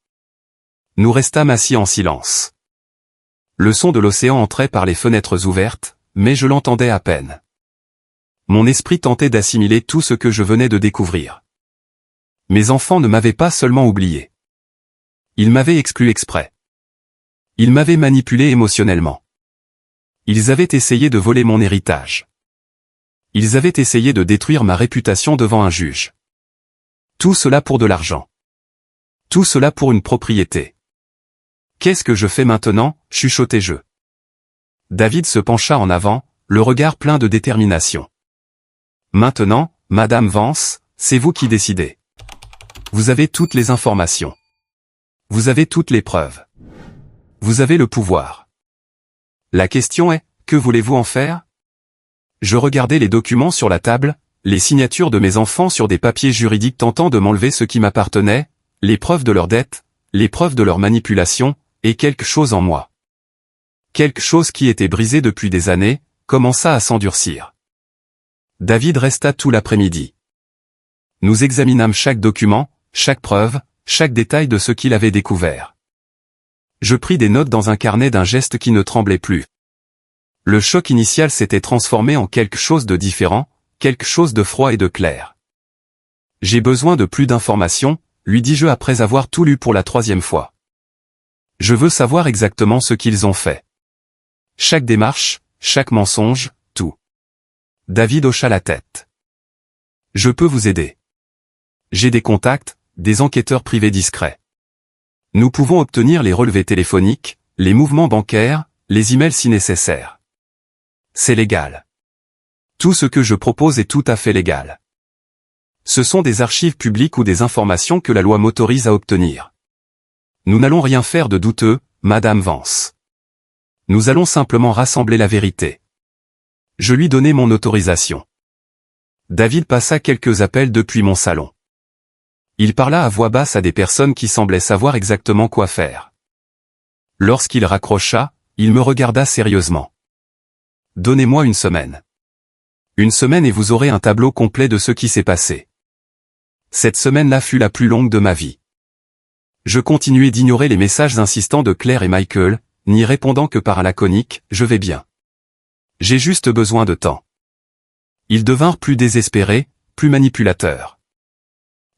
Nous restâmes assis en silence. Le son de l'océan entrait par les fenêtres ouvertes, mais je l'entendais à peine. Mon esprit tentait d'assimiler tout ce que je venais de découvrir. Mes enfants ne m'avaient pas seulement oublié. Ils m'avaient exclu exprès. Ils m'avaient manipulé émotionnellement. Ils avaient essayé de voler mon héritage. Ils avaient essayé de détruire ma réputation devant un juge. Tout cela pour de l'argent. Tout cela pour une propriété. Qu'est-ce que je fais maintenant, chuchotai-je. David se pencha en avant, le regard plein de détermination. Maintenant, Madame Vance, c'est vous qui décidez. Vous avez toutes les informations. Vous avez toutes les preuves. Vous avez le pouvoir. La question est, que voulez-vous en faire? Je regardais les documents sur la table, les signatures de mes enfants sur des papiers juridiques tentant de m'enlever ce qui m'appartenait, les preuves de leur dette, les preuves de leur manipulation, et quelque chose en moi. Quelque chose qui était brisé depuis des années, commença à s'endurcir. David resta tout l'après-midi. Nous examinâmes chaque document, chaque preuve, chaque détail de ce qu'il avait découvert. Je pris des notes dans un carnet d'un geste qui ne tremblait plus. Le choc initial s'était transformé en quelque chose de différent, quelque chose de froid et de clair. J'ai besoin de plus d'informations, lui dis-je après avoir tout lu pour la 3e fois. Je veux savoir exactement ce qu'ils ont fait. Chaque démarche, chaque mensonge, tout. David hocha la tête. Je peux vous aider. J'ai des contacts, des enquêteurs privés discrets. Nous pouvons obtenir les relevés téléphoniques, les mouvements bancaires, les emails si nécessaire. C'est légal. Tout ce que je propose est tout à fait légal. Ce sont des archives publiques ou des informations que la loi m'autorise à obtenir. Nous n'allons rien faire de douteux, Madame Vance. Nous allons simplement rassembler la vérité. Je lui donnai mon autorisation. David passa quelques appels depuis mon salon. Il parla à voix basse à des personnes qui semblaient savoir exactement quoi faire. Lorsqu'il raccrocha, il me regarda sérieusement. « Donnez-moi une semaine. Une semaine et vous aurez un tableau complet de ce qui s'est passé. » Cette semaine-là fut la plus longue de ma vie. Je continuai d'ignorer les messages insistants de Claire et Michael, n'y répondant que par un laconique « Je vais bien. J'ai juste besoin de temps. » Ils devinrent plus désespérés, plus manipulateurs.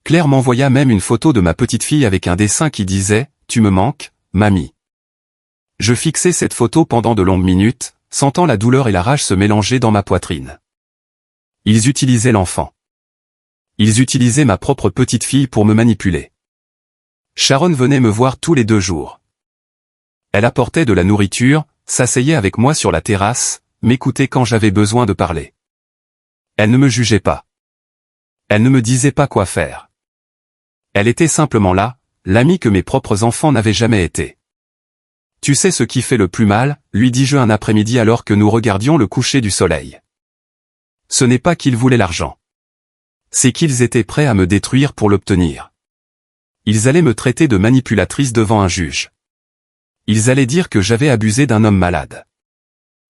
Claire m'envoya même une photo de ma petite fille avec un dessin qui disait « Tu me manques, mamie ». Je fixai cette photo pendant de longues minutes, sentant la douleur et la rage se mélanger dans ma poitrine. Ils utilisaient l'enfant. Ils utilisaient ma propre petite fille pour me manipuler. Sharon venait me voir tous les 2 jours. Elle apportait de la nourriture, s'asseyait avec moi sur la terrasse, m'écoutait quand j'avais besoin de parler. Elle ne me jugeait pas. Elle ne me disait pas quoi faire. Elle était simplement là, l'amie que mes propres enfants n'avaient jamais été. « Tu sais ce qui fait le plus mal ?» lui dis-je un après-midi alors que nous regardions le coucher du soleil. Ce n'est pas qu'ils voulaient l'argent. C'est qu'ils étaient prêts à me détruire pour l'obtenir. Ils allaient me traiter de manipulatrice devant un juge. Ils allaient dire que j'avais abusé d'un homme malade.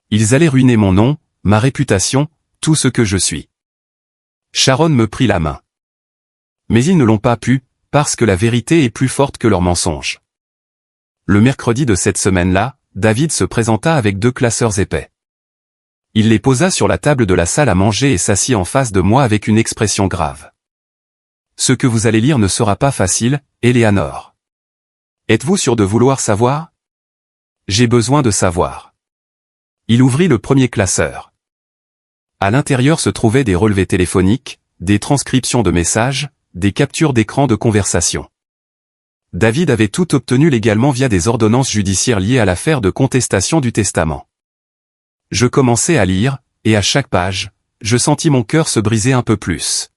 Ils allaient ruiner mon nom, ma réputation, tout ce que je suis. Sharon me prit la main. Mais ils ne l'ont pas pu, parce que la vérité est plus forte que leurs mensonges. Le mercredi de cette semaine-là, David se présenta avec 2 classeurs épais. Il les posa sur la table de la salle à manger et s'assit en face de moi avec une expression grave. « Ce que vous allez lire ne sera pas facile, Eleanor. Êtes-vous sûr de vouloir savoir? J'ai besoin de savoir. » Il ouvrit le premier classeur. À l'intérieur se trouvaient des relevés téléphoniques, des transcriptions de messages, des captures d'écran de conversation. David avait tout obtenu légalement via des ordonnances judiciaires liées à l'affaire de contestation du testament. Je commençai à lire, et à chaque page, je sentis mon cœur se briser un peu plus.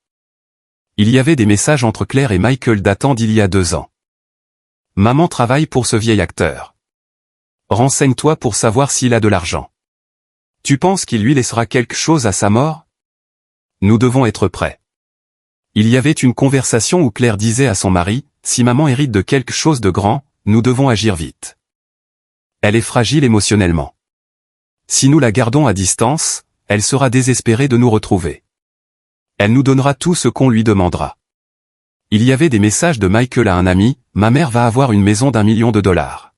Il y avait des messages entre Claire et Michael datant d'il y a 2 ans. « Maman travaille pour ce vieil acteur. Renseigne-toi pour savoir s'il a de l'argent. Tu penses qu'il lui laissera quelque chose à sa mort? Nous devons être prêts. » Il y avait une conversation où Claire disait à son mari, « Si maman hérite de quelque chose de grand, nous devons agir vite. Elle est fragile émotionnellement. Si nous la gardons à distance, elle sera désespérée de nous retrouver. Elle nous donnera tout ce qu'on lui demandera. » Il y avait des messages de Michael à un ami, « Ma mère va avoir une maison d'1 million de dollars.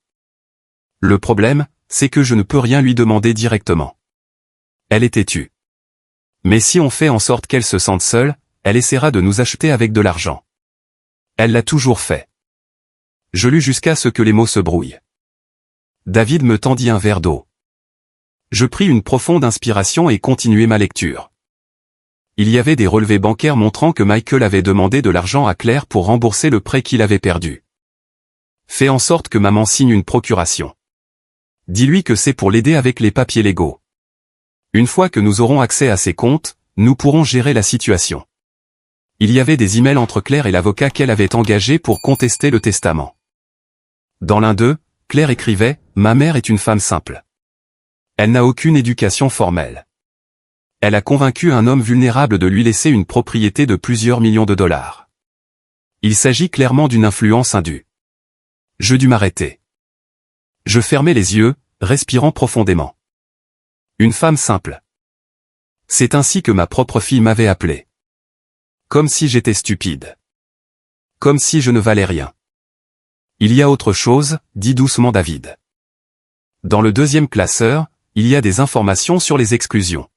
Le problème, c'est que je ne peux rien lui demander directement. Elle est têtue. Mais si on fait en sorte qu'elle se sente seule, elle essaiera de nous acheter avec de l'argent. Elle l'a toujours fait. » Je lus jusqu'à ce que les mots se brouillent. David me tendit un verre d'eau. Je pris une profonde inspiration et continuai ma lecture. Il y avait des relevés bancaires montrant que Michael avait demandé de l'argent à Claire pour rembourser le prêt qu'il avait perdu. « Fais en sorte que maman signe une procuration. Dis-lui que c'est pour l'aider avec les papiers légaux. Une fois que nous aurons accès à ses comptes, nous pourrons gérer la situation. Il y avait des emails entre Claire et l'avocat qu'elle avait engagé pour contester le testament. Dans l'un d'eux, Claire écrivait « Ma mère est une femme simple. Elle n'a aucune éducation formelle. Elle a convaincu un homme vulnérable de lui laisser une propriété de plusieurs millions de dollars. Il s'agit clairement d'une influence indue. » Je dus m'arrêter. Je fermai les yeux, respirant profondément. Une femme simple. C'est ainsi que ma propre fille m'avait appelé. Comme si j'étais stupide. Comme si je ne valais rien. Il y a autre chose, dit doucement David. Dans le deuxième classeur, il y a des informations sur les exclusions.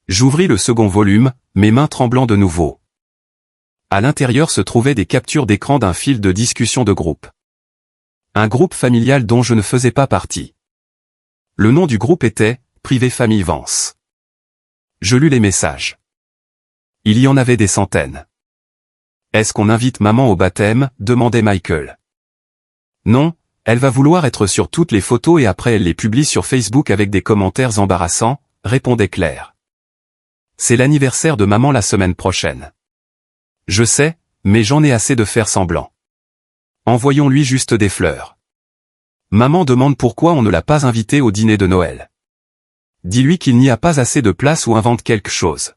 J'ouvris le second volume, mes mains tremblant de nouveau. À l'intérieur se trouvaient des captures d'écran d'un fil de discussion de groupe. Un groupe familial dont je ne faisais pas partie. Le nom du groupe était « Privé Famille Vance ». Je lus les messages. Il y en avait des centaines. « Est-ce qu'on invite maman au baptême ?» demandait Michael. « Non, elle va vouloir être sur toutes les photos et après elle les publie sur Facebook avec des commentaires embarrassants », répondait Claire. « C'est l'anniversaire de maman la semaine prochaine. » « Je sais, mais j'en ai assez de faire semblant. Envoyons-lui juste des fleurs. Maman demande pourquoi on ne l'a pas invité au dîner de Noël. Dis-lui qu'il n'y a pas assez de place ou invente quelque chose.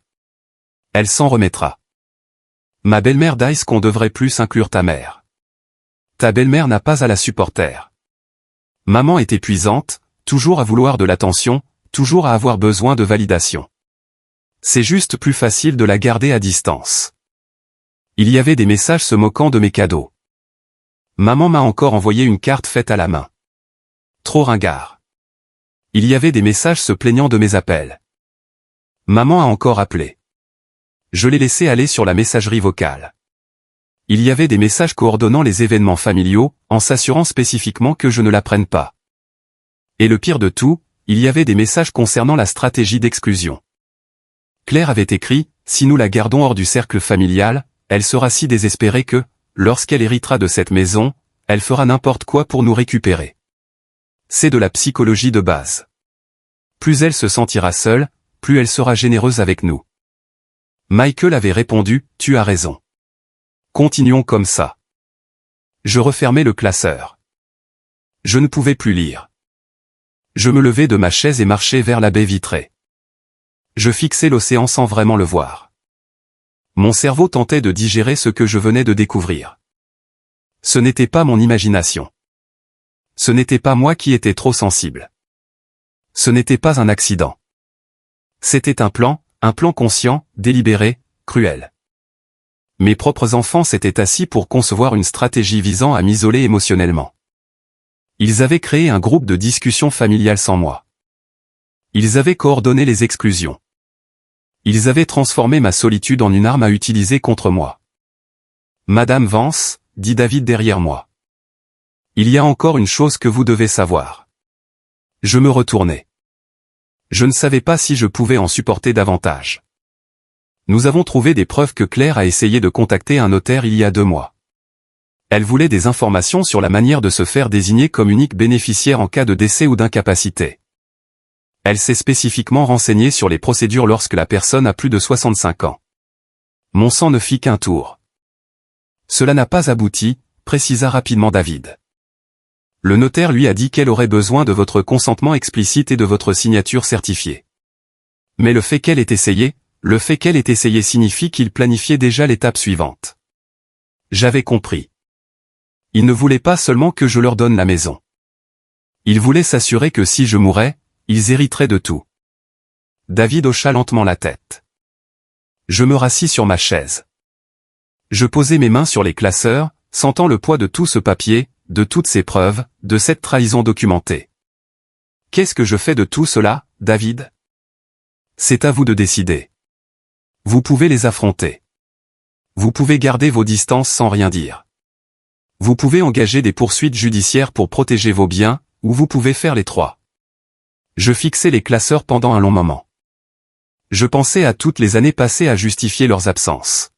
Elle s'en remettra. Ma belle-mère dit qu'on devrait plus inclure ta mère. Ta belle-mère n'a pas à la supporter. Maman est épuisante, toujours à vouloir de l'attention, toujours à avoir besoin de validation. C'est juste plus facile de la garder à distance. Il y avait des messages se moquant de mes cadeaux. Maman m'a encore envoyé une carte faite à la main. Trop ringard. Il y avait des messages se plaignant de mes appels. Maman a encore appelé. Je l'ai laissé aller sur la messagerie vocale. Il y avait des messages coordonnant les événements familiaux, en s'assurant spécifiquement que je ne la prenne pas. Et le pire de tout, il y avait des messages concernant la stratégie d'exclusion. Claire avait écrit, si nous la gardons hors du cercle familial, elle sera si désespérée que, lorsqu'elle héritera de cette maison, elle fera n'importe quoi pour nous récupérer. C'est de la psychologie de base. Plus elle se sentira seule, plus elle sera généreuse avec nous. Michael avait répondu, tu as raison. Continuons comme ça. Je refermai le classeur. Je ne pouvais plus lire. Je me levai de ma chaise et marchai vers la baie vitrée. Je fixai l'océan sans vraiment le voir. Mon cerveau tentait de digérer ce que je venais de découvrir. Ce n'était pas mon imagination. Ce n'était pas moi qui étais trop sensible. Ce n'était pas un accident. C'était un plan conscient, délibéré, cruel. Mes propres enfants s'étaient assis pour concevoir une stratégie visant à m'isoler émotionnellement. Ils avaient créé un groupe de discussion familiale sans moi. Ils avaient coordonné les exclusions. Ils avaient transformé ma solitude en une arme à utiliser contre moi. Madame Vance, dit David derrière moi. Il y a encore une chose que vous devez savoir. Je me retournai. Je ne savais pas si je pouvais en supporter davantage. Nous avons trouvé des preuves que Claire a essayé de contacter un notaire il y a 2 mois. Elle voulait des informations sur la manière de se faire désigner comme unique bénéficiaire en cas de décès ou d'incapacité. Elle s'est spécifiquement renseignée sur les procédures lorsque la personne a plus de 65 ans. Mon sang ne fit qu'un tour. Cela n'a pas abouti, précisa rapidement David. Le notaire lui a dit qu'elle aurait besoin de votre consentement explicite et de votre signature certifiée. Mais le fait qu'elle ait essayé signifie qu'il planifiait déjà l'étape suivante. J'avais compris. Il ne voulait pas seulement que je leur donne la maison. Il voulait s'assurer que si je mourais, ils hériteraient de tout. David hocha lentement la tête. Je me rassis sur ma chaise. Je posai mes mains sur les classeurs, sentant le poids de tout ce papier, de toutes ces preuves, de cette trahison documentée. Qu'est-ce que je fais de tout cela, David? C'est à vous de décider. Vous pouvez les affronter. Vous pouvez garder vos distances sans rien dire. Vous pouvez engager des poursuites judiciaires pour protéger vos biens, ou vous pouvez faire les 3. Je fixai les classeurs pendant un long moment. Je pensais à toutes les années passées à justifier leurs absences.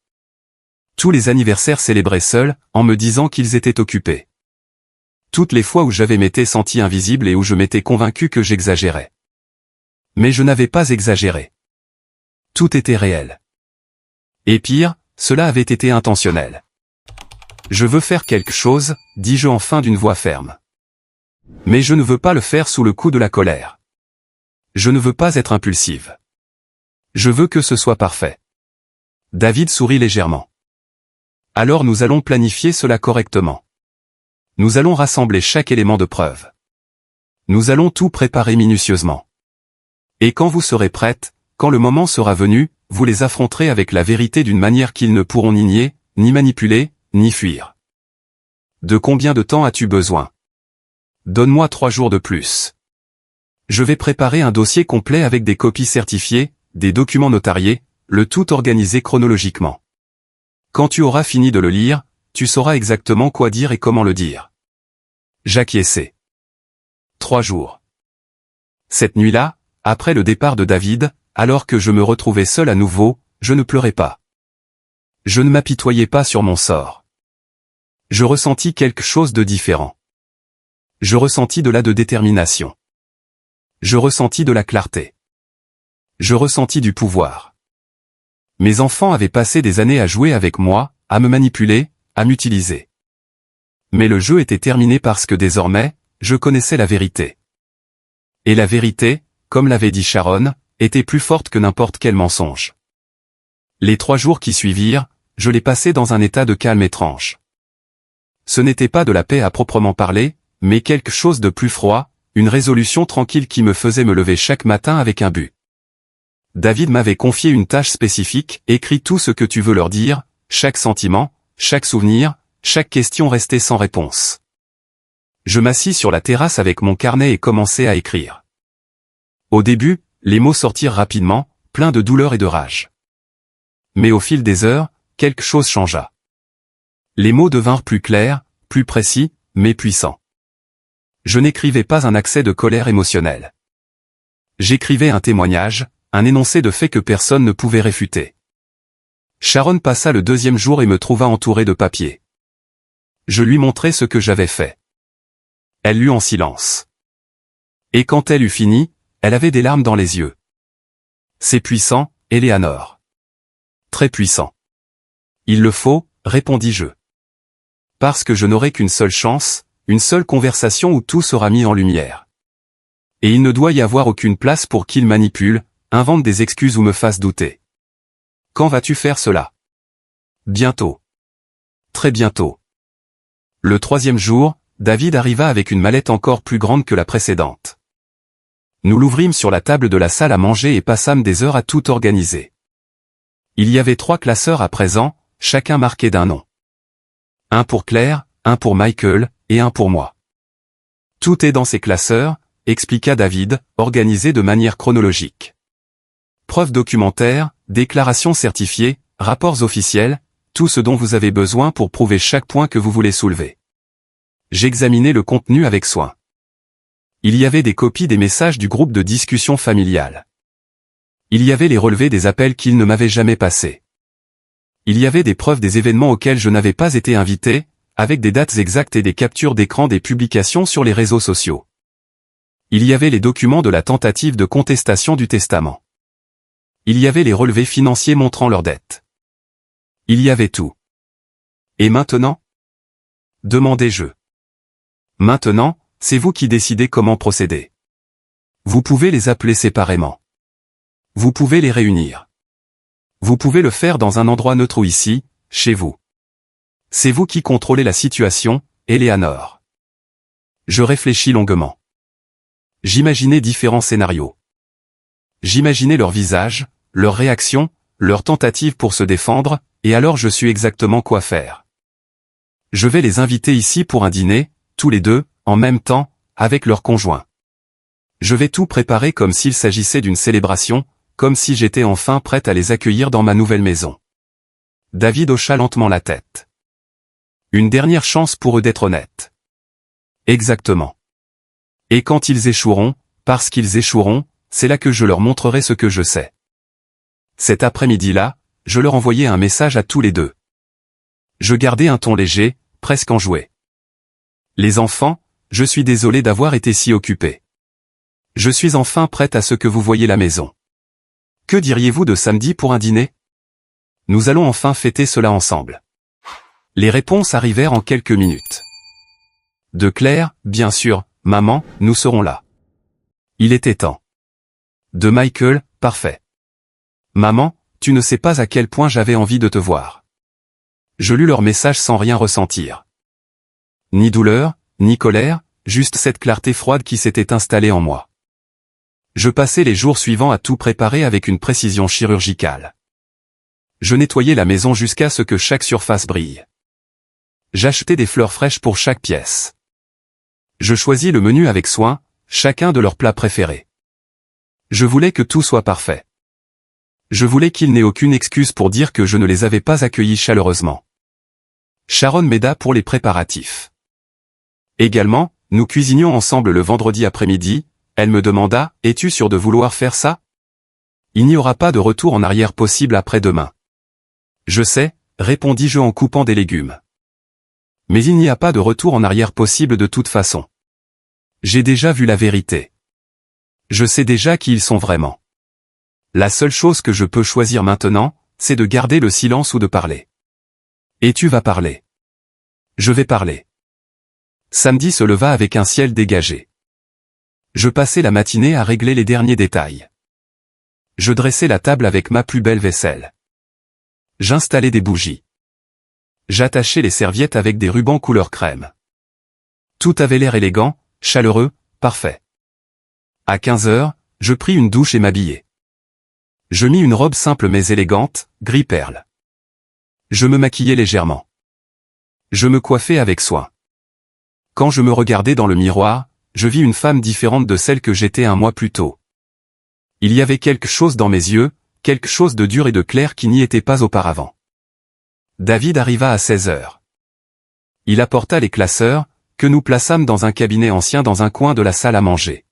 Tous les anniversaires célébrés seuls, en me disant qu'ils étaient occupés. Toutes les fois où j'avais m'étais senti invisible et où je m'étais convaincu que j'exagérais. Mais je n'avais pas exagéré. Tout était réel. Et pire, cela avait été intentionnel. Je veux faire quelque chose, dis-je enfin d'une voix ferme. Mais je ne veux pas le faire sous le coup de la colère. Je ne veux pas être impulsive. Je veux que ce soit parfait. David sourit légèrement. Alors nous allons planifier cela correctement. Nous allons rassembler chaque élément de preuve. Nous allons tout préparer minutieusement. Et quand vous serez prête, quand le moment sera venu, vous les affronterez avec la vérité d'une manière qu'ils ne pourront ni nier, ni manipuler, ni fuir. De combien de temps as-tu besoin? Donne-moi 3 jours de plus. Je vais préparer un dossier complet avec des copies certifiées, des documents notariés, le tout organisé chronologiquement. Quand tu auras fini de le lire, tu sauras exactement quoi dire et comment le dire. J'acquiesçai. 3 jours. Cette nuit-là, après le départ de David, alors que je me retrouvais seul à nouveau, je ne pleurais pas. Je ne m'apitoyais pas sur mon sort. Je ressentis quelque chose de différent. Je ressentis de la détermination. Je ressentis de la clarté. Je ressentis du pouvoir. Mes enfants avaient passé des années à jouer avec moi, à me manipuler, à m'utiliser. Mais le jeu était terminé parce que désormais, je connaissais la vérité. Et la vérité, comme l'avait dit Sharon, était plus forte que n'importe quel mensonge. Les 3 jours qui suivirent, je les passais dans un état de calme étrange. Ce n'était pas de la paix à proprement parler, mais quelque chose de plus froid, une résolution tranquille qui me faisait me lever chaque matin avec un but. David m'avait confié une tâche spécifique, écris tout ce que tu veux leur dire, chaque sentiment, chaque souvenir, chaque question restait sans réponse. Je m'assis sur la terrasse avec mon carnet et commençai à écrire. Au début, les mots sortirent rapidement, pleins de douleur et de rage. Mais au fil des heures, quelque chose changea. Les mots devinrent plus clairs, plus précis, mais puissants. Je n'écrivais pas un accès de colère émotionnelle. J'écrivais un témoignage, un énoncé de faits que personne ne pouvait réfuter. Sharon passa le 2e jour et me trouva entouré de papiers. Je lui montrai ce que j'avais fait. Elle lut en silence. Et quand elle eut fini, elle avait des larmes dans les yeux. C'est puissant, Eleanor. Très puissant. Il le faut, répondis-je. Parce que je n'aurai qu'une seule chance, une seule conversation où tout sera mis en lumière. Et il ne doit y avoir aucune place pour qu'il manipule, invente des excuses ou me fasse douter. Quand vas-tu faire cela? Bientôt. Très bientôt. Le 3e jour, David arriva avec une mallette encore plus grande que la précédente. Nous l'ouvrîmes sur la table de la salle à manger et passâmes des heures à tout organiser. Il y avait 3 classeurs à présent, chacun marqué d'un nom. Un pour Claire, un pour Michael, et un pour moi. Tout est dans ces classeurs, expliqua David, organisé de manière chronologique. Preuves documentaires, déclarations certifiées, rapports officiels, tout ce dont vous avez besoin pour prouver chaque point que vous voulez soulever. J'examinai le contenu avec soin. Il y avait des copies des messages du groupe de discussion familiale. Il y avait les relevés des appels qu'il ne m'avait jamais passés. Il y avait des preuves des événements auxquels je n'avais pas été invité, avec des dates exactes et des captures d'écran des publications sur les réseaux sociaux. Il y avait les documents de la tentative de contestation du testament. Il y avait les relevés financiers montrant leurs dettes. Il y avait tout. Et maintenant? Demandai-je. Maintenant, c'est vous qui décidez comment procéder. Vous pouvez les appeler séparément. Vous pouvez les réunir. Vous pouvez le faire dans un endroit neutre ou ici, chez vous. C'est vous qui contrôlez la situation, Eleanor. Je réfléchis longuement. J'imaginais différents scénarios. J'imaginais leurs visages, leurs réactions, leurs tentatives pour se défendre, et alors je sus exactement quoi faire. Je vais les inviter ici pour un dîner, tous les deux, en même temps, avec leurs conjoints. Je vais tout préparer comme s'il s'agissait d'une célébration, comme si j'étais enfin prête à les accueillir dans ma nouvelle maison. David hocha lentement la tête. Une dernière chance pour eux d'être honnêtes. Exactement. Et quand ils échoueront, parce qu'ils échoueront, c'est là que je leur montrerai ce que je sais. Cet après-midi-là, je leur envoyai un message à tous les deux. Je gardai un ton léger, presque enjoué. Les enfants, je suis désolé d'avoir été si occupé. Je suis enfin prête à ce que vous voyez la maison. Que diriez-vous de samedi pour un dîner? Nous allons enfin fêter cela ensemble. Les réponses arrivèrent en quelques minutes. De Claire, bien sûr, maman, nous serons là. Il était temps. De Michael, parfait. Maman, tu ne sais pas à quel point j'avais envie de te voir. Je lus leur message sans rien ressentir. Ni douleur, ni colère, juste cette clarté froide qui s'était installée en moi. Je passais les jours suivants à tout préparer avec une précision chirurgicale. Je nettoyais la maison jusqu'à ce que chaque surface brille. J'achetais des fleurs fraîches pour chaque pièce. Je choisis le menu avec soin, chacun de leurs plats préférés. Je voulais que tout soit parfait. Je voulais qu'ils n'aient aucune excuse pour dire que je ne les avais pas accueillis chaleureusement. Sharon m'aida pour les préparatifs. Également, nous cuisinions ensemble le vendredi après-midi, elle me demanda « Es-tu sûr de vouloir faire ça ?» Il n'y aura pas de retour en arrière possible après-demain. Je sais, répondis-je en coupant des légumes. Mais il n'y a pas de retour en arrière possible de toute façon. J'ai déjà vu la vérité. Je sais déjà qui ils sont vraiment. La seule chose que je peux choisir maintenant, c'est de garder le silence ou de parler. Et tu vas parler. Je vais parler. Samedi se leva avec un ciel dégagé. Je passais la matinée à régler les derniers détails. Je dressais la table avec ma plus belle vaisselle. J'installais des bougies. J'attachais les serviettes avec des rubans couleur crème. Tout avait l'air élégant, chaleureux, parfait. À 15 heures, je pris une douche et m'habillai. Je mis une robe simple mais élégante, gris perle. Je me maquillais légèrement. Je me coiffais avec soin. Quand je me regardais dans le miroir, je vis une femme différente de celle que j'étais un mois plus tôt. Il y avait quelque chose dans mes yeux, quelque chose de dur et de clair qui n'y était pas auparavant. David arriva à 16 heures. Il apporta les classeurs, que nous plaçâmes dans un cabinet ancien dans un coin de la salle à manger.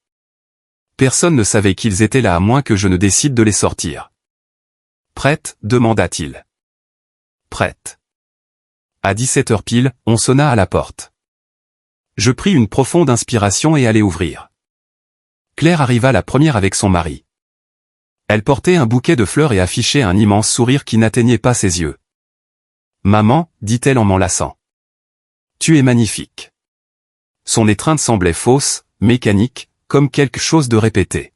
Personne ne savait qu'ils étaient là à moins que je ne décide de les sortir. « Prête ?» demanda-t-il. « Prête. » À 17 heures pile, on sonna à la porte. Je pris une profonde inspiration et allai ouvrir. Claire arriva la première avec son mari. Elle portait un bouquet de fleurs et affichait un immense sourire qui n'atteignait pas ses yeux. « Maman, dit-elle en m'enlaçant. Tu es magnifique. » Son étreinte semblait fausse, mécanique, comme quelque chose de répété.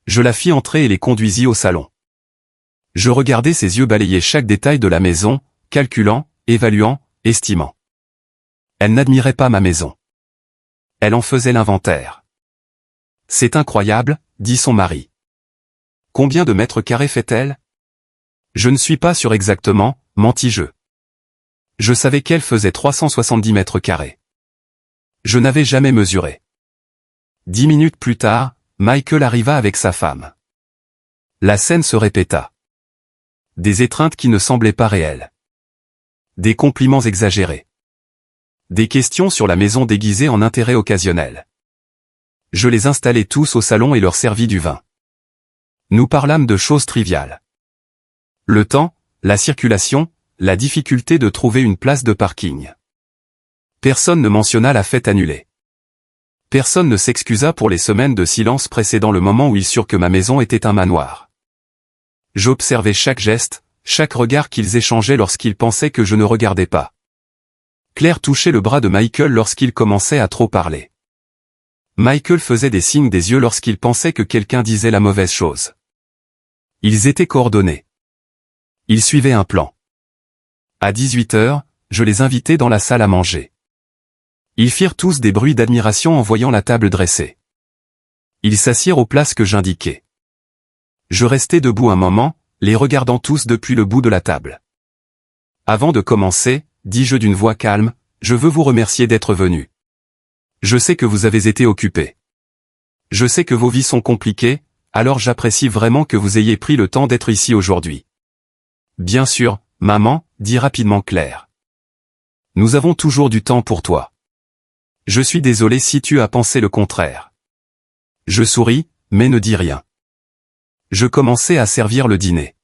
Je la fis entrer et les conduisis au salon. Je regardais ses yeux balayer chaque détail de la maison, calculant, évaluant, estimant. Elle n'admirait pas ma maison. Elle en faisait l'inventaire. « C'est incroyable, » dit son mari. « Combien de mètres carrés fait-elle ? » Je ne suis pas sûr exactement, mentis-je. Je savais qu'elle faisait 370 mètres carrés. Je n'avais jamais mesuré. 10 minutes plus tard, Michael arriva avec sa femme. La scène se répéta. Des étreintes qui ne semblaient pas réelles. Des compliments exagérés. Des questions sur la maison déguisées en intérêt occasionnel. Je les installai tous au salon et leur servis du vin. Nous parlâmes de choses triviales. Le temps, la circulation, la difficulté de trouver une place de parking. Personne ne mentionna la fête annulée. Personne ne s'excusa pour les semaines de silence précédant le moment où ils surent que ma maison était un manoir. J'observais chaque geste, chaque regard qu'ils échangeaient lorsqu'ils pensaient que je ne regardais pas. Claire touchait le bras de Michael lorsqu'il commençait à trop parler. Michael faisait des signes des yeux lorsqu'il pensait que quelqu'un disait la mauvaise chose. Ils étaient coordonnés. Ils suivaient un plan. À 18 heures, je les invitai dans la salle à manger. Ils firent tous des bruits d'admiration en voyant la table dressée. Ils s'assirent aux places que j'indiquais. Je restai debout un moment, les regardant tous depuis le bout de la table. Avant de commencer, dis-je d'une voix calme, je veux vous remercier d'être venus. Je sais que vous avez été occupés. Je sais que vos vies sont compliquées, alors j'apprécie vraiment que vous ayez pris le temps d'être ici aujourd'hui. Bien sûr, maman, dit rapidement Claire. Nous avons toujours du temps pour toi. Je suis désolé si tu as pensé le contraire. Je souris, mais ne dis rien. Je commençai à servir le dîner.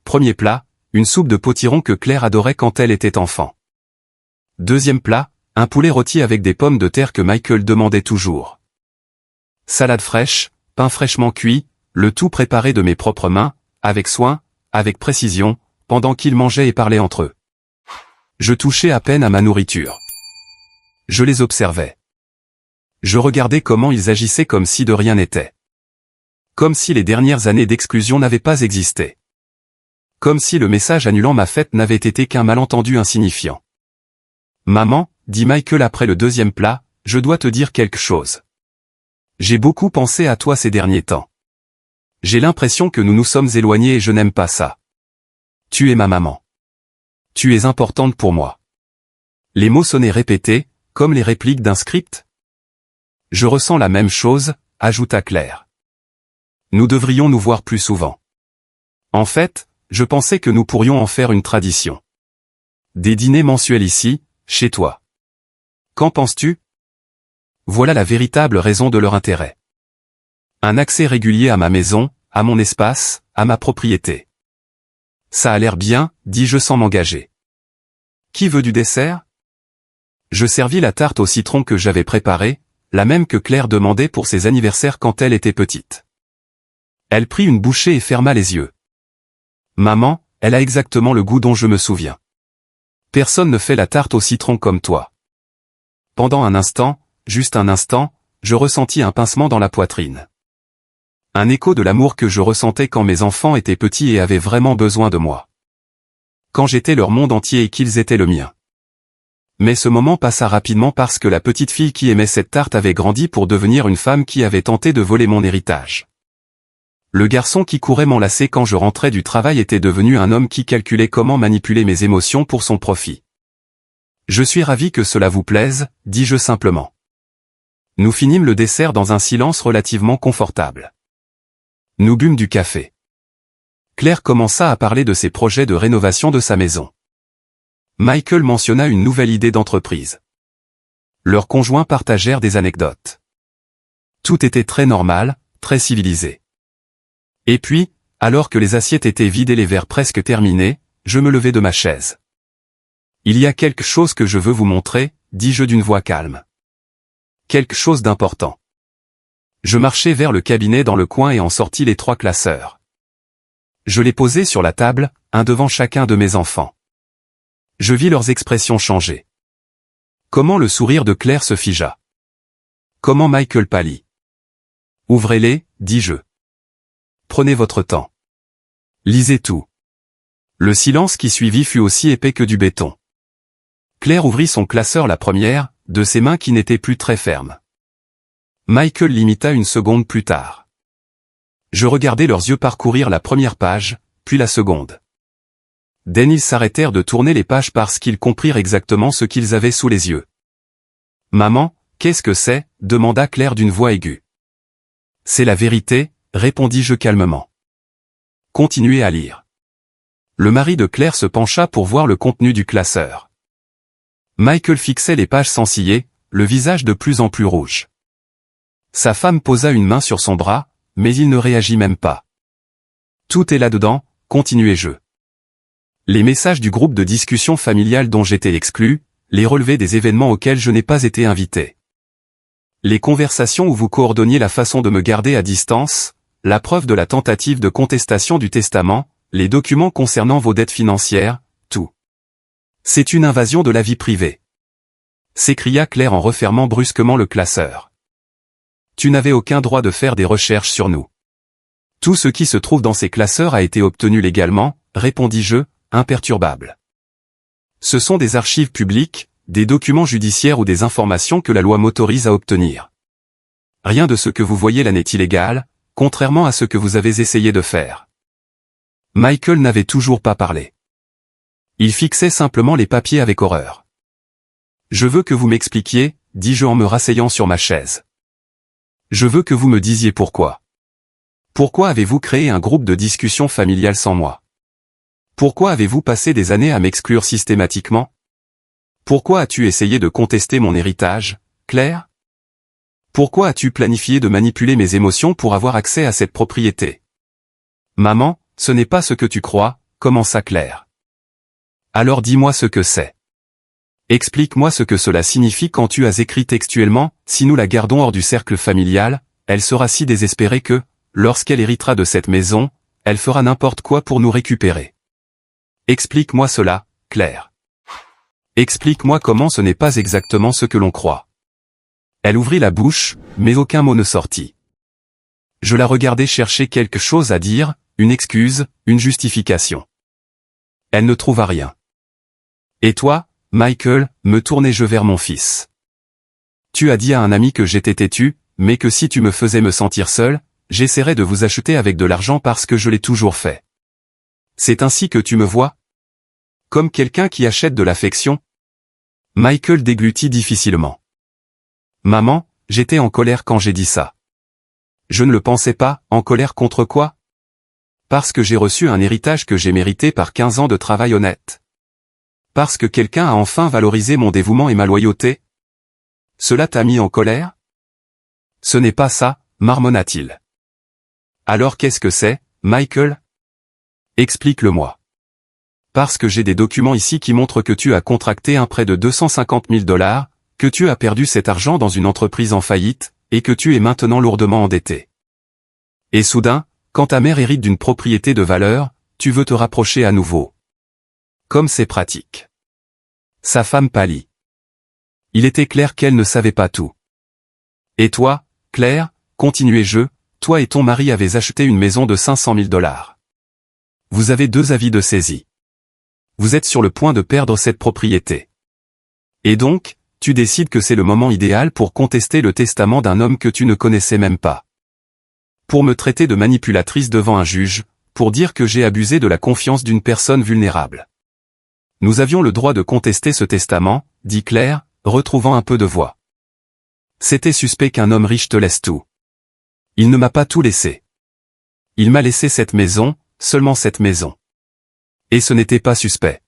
Premier plat, une soupe de potiron que Claire adorait quand elle était enfant. Deuxième plat, Un poulet rôti avec des pommes de terre que Michael demandait toujours. Salade fraîche, pain fraîchement cuit, le tout préparé de mes propres mains, avec soin, avec précision, pendant qu'ils mangeaient et parlaient entre eux. Je touchais à peine à ma nourriture. Je les observais. Je regardais comment ils agissaient comme si de rien n'était. Comme si les dernières années d'exclusion n'avaient pas existé. Comme si le message annulant ma fête n'avait été qu'un malentendu insignifiant. Maman, dit Michael après le deuxième plat, je dois te dire quelque chose. J'ai beaucoup pensé à toi ces derniers temps. J'ai l'impression que nous nous sommes éloignés et je n'aime pas ça. Tu es ma maman. Tu es importante pour moi. Les mots sonnaient répétés, comme les répliques d'un script. Je ressens la même chose, ajouta Claire. Nous devrions nous voir plus souvent. En fait, je pensais que nous pourrions en faire une tradition. Des dîners mensuels ici, chez toi. Qu'en penses-tu? Voilà la véritable raison de leur intérêt. Un accès régulier à ma maison, à mon espace, à ma propriété. Ça a l'air bien, dis-je sans m'engager. Qui veut du dessert? Je servis la tarte au citron que j'avais préparée, la même que Claire demandait pour ses anniversaires quand elle était petite. Elle prit une bouchée et ferma les yeux. Maman, elle a exactement le goût dont je me souviens. Personne ne fait la tarte au citron comme toi. Pendant un instant, juste un instant, je ressentis un pincement dans la poitrine. Un écho de l'amour que je ressentais quand mes enfants étaient petits et avaient vraiment besoin de moi. Quand j'étais leur monde entier et qu'ils étaient le mien. Mais ce moment passa rapidement parce que la petite fille qui aimait cette tarte avait grandi pour devenir une femme qui avait tenté de voler mon héritage. Le garçon qui courait m'enlacer quand je rentrais du travail était devenu un homme qui calculait comment manipuler mes émotions pour son profit. Je suis ravi que cela vous plaise, dis-je simplement. Nous finîmes le dessert dans un silence relativement confortable. Nous bûmes du café. Claire commença à parler de ses projets de rénovation de sa maison. Michael mentionna une nouvelle idée d'entreprise. Leurs conjoints partagèrent des anecdotes. Tout était très normal, très civilisé. Et puis, alors que les assiettes étaient vides et les verres presque terminés, je me levai de ma chaise. Il y a quelque chose que je veux vous montrer, dis-je d'une voix calme. Quelque chose d'important. Je marchai vers le cabinet dans le coin et en sortis les 3 classeurs. Je les posai sur la table, un devant chacun de mes enfants. Je vis leurs expressions changer. Comment le sourire de Claire se figea. Comment Michael pâlit. Ouvrez-les, dis-je. Prenez votre temps. Lisez tout. Le silence qui suivit fut aussi épais que du béton. Claire ouvrit son classeur la première, de ses mains qui n'étaient plus très fermes. Michael l'imita une seconde plus tard. Je regardai leurs yeux parcourir la première page, puis la seconde. Then ils s'arrêtèrent de tourner les pages parce qu'ils comprirent exactement ce qu'ils avaient sous les yeux. « Maman, qu'est-ce que c'est » demanda Claire d'une voix aiguë. « C'est la vérité » répondis-je calmement. Continuez à lire. Le mari de Claire se pencha pour voir le contenu du classeur. Michael fixait les pages sans ciller, le visage de plus en plus rouge. Sa femme posa une main sur son bras, mais il ne réagit même pas. Tout est là-dedans, continuai-je. Les messages du groupe de discussion familiale dont j'étais exclu, les relevés des événements auxquels je n'ai pas été invité. Les conversations où vous coordonniez la façon de me garder à distance, la preuve de la tentative de contestation du testament, les documents concernant vos dettes financières, tout. C'est une invasion de la vie privée. S'écria Claire en refermant brusquement le classeur. Tu n'avais aucun droit de faire des recherches sur nous. Tout ce qui se trouve dans ces classeurs a été obtenu légalement, répondis-je, imperturbable. Ce sont des archives publiques, des documents judiciaires ou des informations que la loi m'autorise à obtenir. Rien de ce que vous voyez là n'est illégal, contrairement à ce que vous avez essayé de faire. Michael n'avait toujours pas parlé. Il fixait simplement les papiers avec horreur. Je veux que vous m'expliquiez, dis-je en me rasseyant sur ma chaise. Je veux que vous me disiez pourquoi. Pourquoi avez-vous créé un groupe de discussion familiale sans moi? Pourquoi avez-vous passé des années à m'exclure systématiquement? Pourquoi as-tu essayé de contester mon héritage, Claire? Pourquoi as-tu planifié de manipuler mes émotions pour avoir accès à cette propriété? Maman, ce n'est pas ce que tu crois, commença Claire. Alors dis-moi ce que c'est. Explique-moi ce que cela signifie quand tu as écrit textuellement, si nous la gardons hors du cercle familial, elle sera si désespérée que, lorsqu'elle héritera de cette maison, elle fera n'importe quoi pour nous récupérer. Explique-moi cela, Claire. Explique-moi comment ce n'est pas exactement ce que l'on croit. Elle ouvrit la bouche, mais aucun mot ne sortit. Je la regardais chercher quelque chose à dire, une excuse, une justification. Elle ne trouva rien. Et toi, Michael, me tournai-je vers mon fils. Tu as dit à un ami que j'étais têtu, mais que si tu me faisais me sentir seul, j'essaierais de vous acheter avec de l'argent parce que je l'ai toujours fait. C'est ainsi que tu me vois? Comme quelqu'un qui achète de l'affection? Michael déglutit difficilement. Maman, j'étais en colère quand j'ai dit ça. Je ne le pensais pas, en colère contre quoi? Parce que j'ai reçu un héritage que j'ai mérité par 15 ans de travail honnête. Parce que quelqu'un a enfin valorisé mon dévouement et ma loyauté? Cela t'a mis en colère? Ce n'est pas ça, marmonna-t-il. Alors qu'est-ce que c'est, Michael? Explique-le-moi. Parce que j'ai des documents ici qui montrent que tu as contracté un prêt de 250 000 $, que tu as perdu cet argent dans une entreprise en faillite, et que tu es maintenant lourdement endetté. Et soudain, quand ta mère hérite d'une propriété de valeur, tu veux te rapprocher à nouveau. Comme c'est pratique. Sa femme pâlit. Il était clair qu'elle ne savait pas tout. Et toi, Claire, continuai-je, toi et ton mari avez acheté une maison de 500 000 $. Vous avez 2 avis de saisie. Vous êtes sur le point de perdre cette propriété. Et donc, tu décides que c'est le moment idéal pour contester le testament d'un homme que tu ne connaissais même pas. Pour me traiter de manipulatrice devant un juge, pour dire que j'ai abusé de la confiance d'une personne vulnérable. Nous avions le droit de contester ce testament, dit Claire, retrouvant un peu de voix. C'était suspect qu'un homme riche te laisse tout. Il ne m'a pas tout laissé. Il m'a laissé cette maison, seulement cette maison. Et ce n'était pas suspect.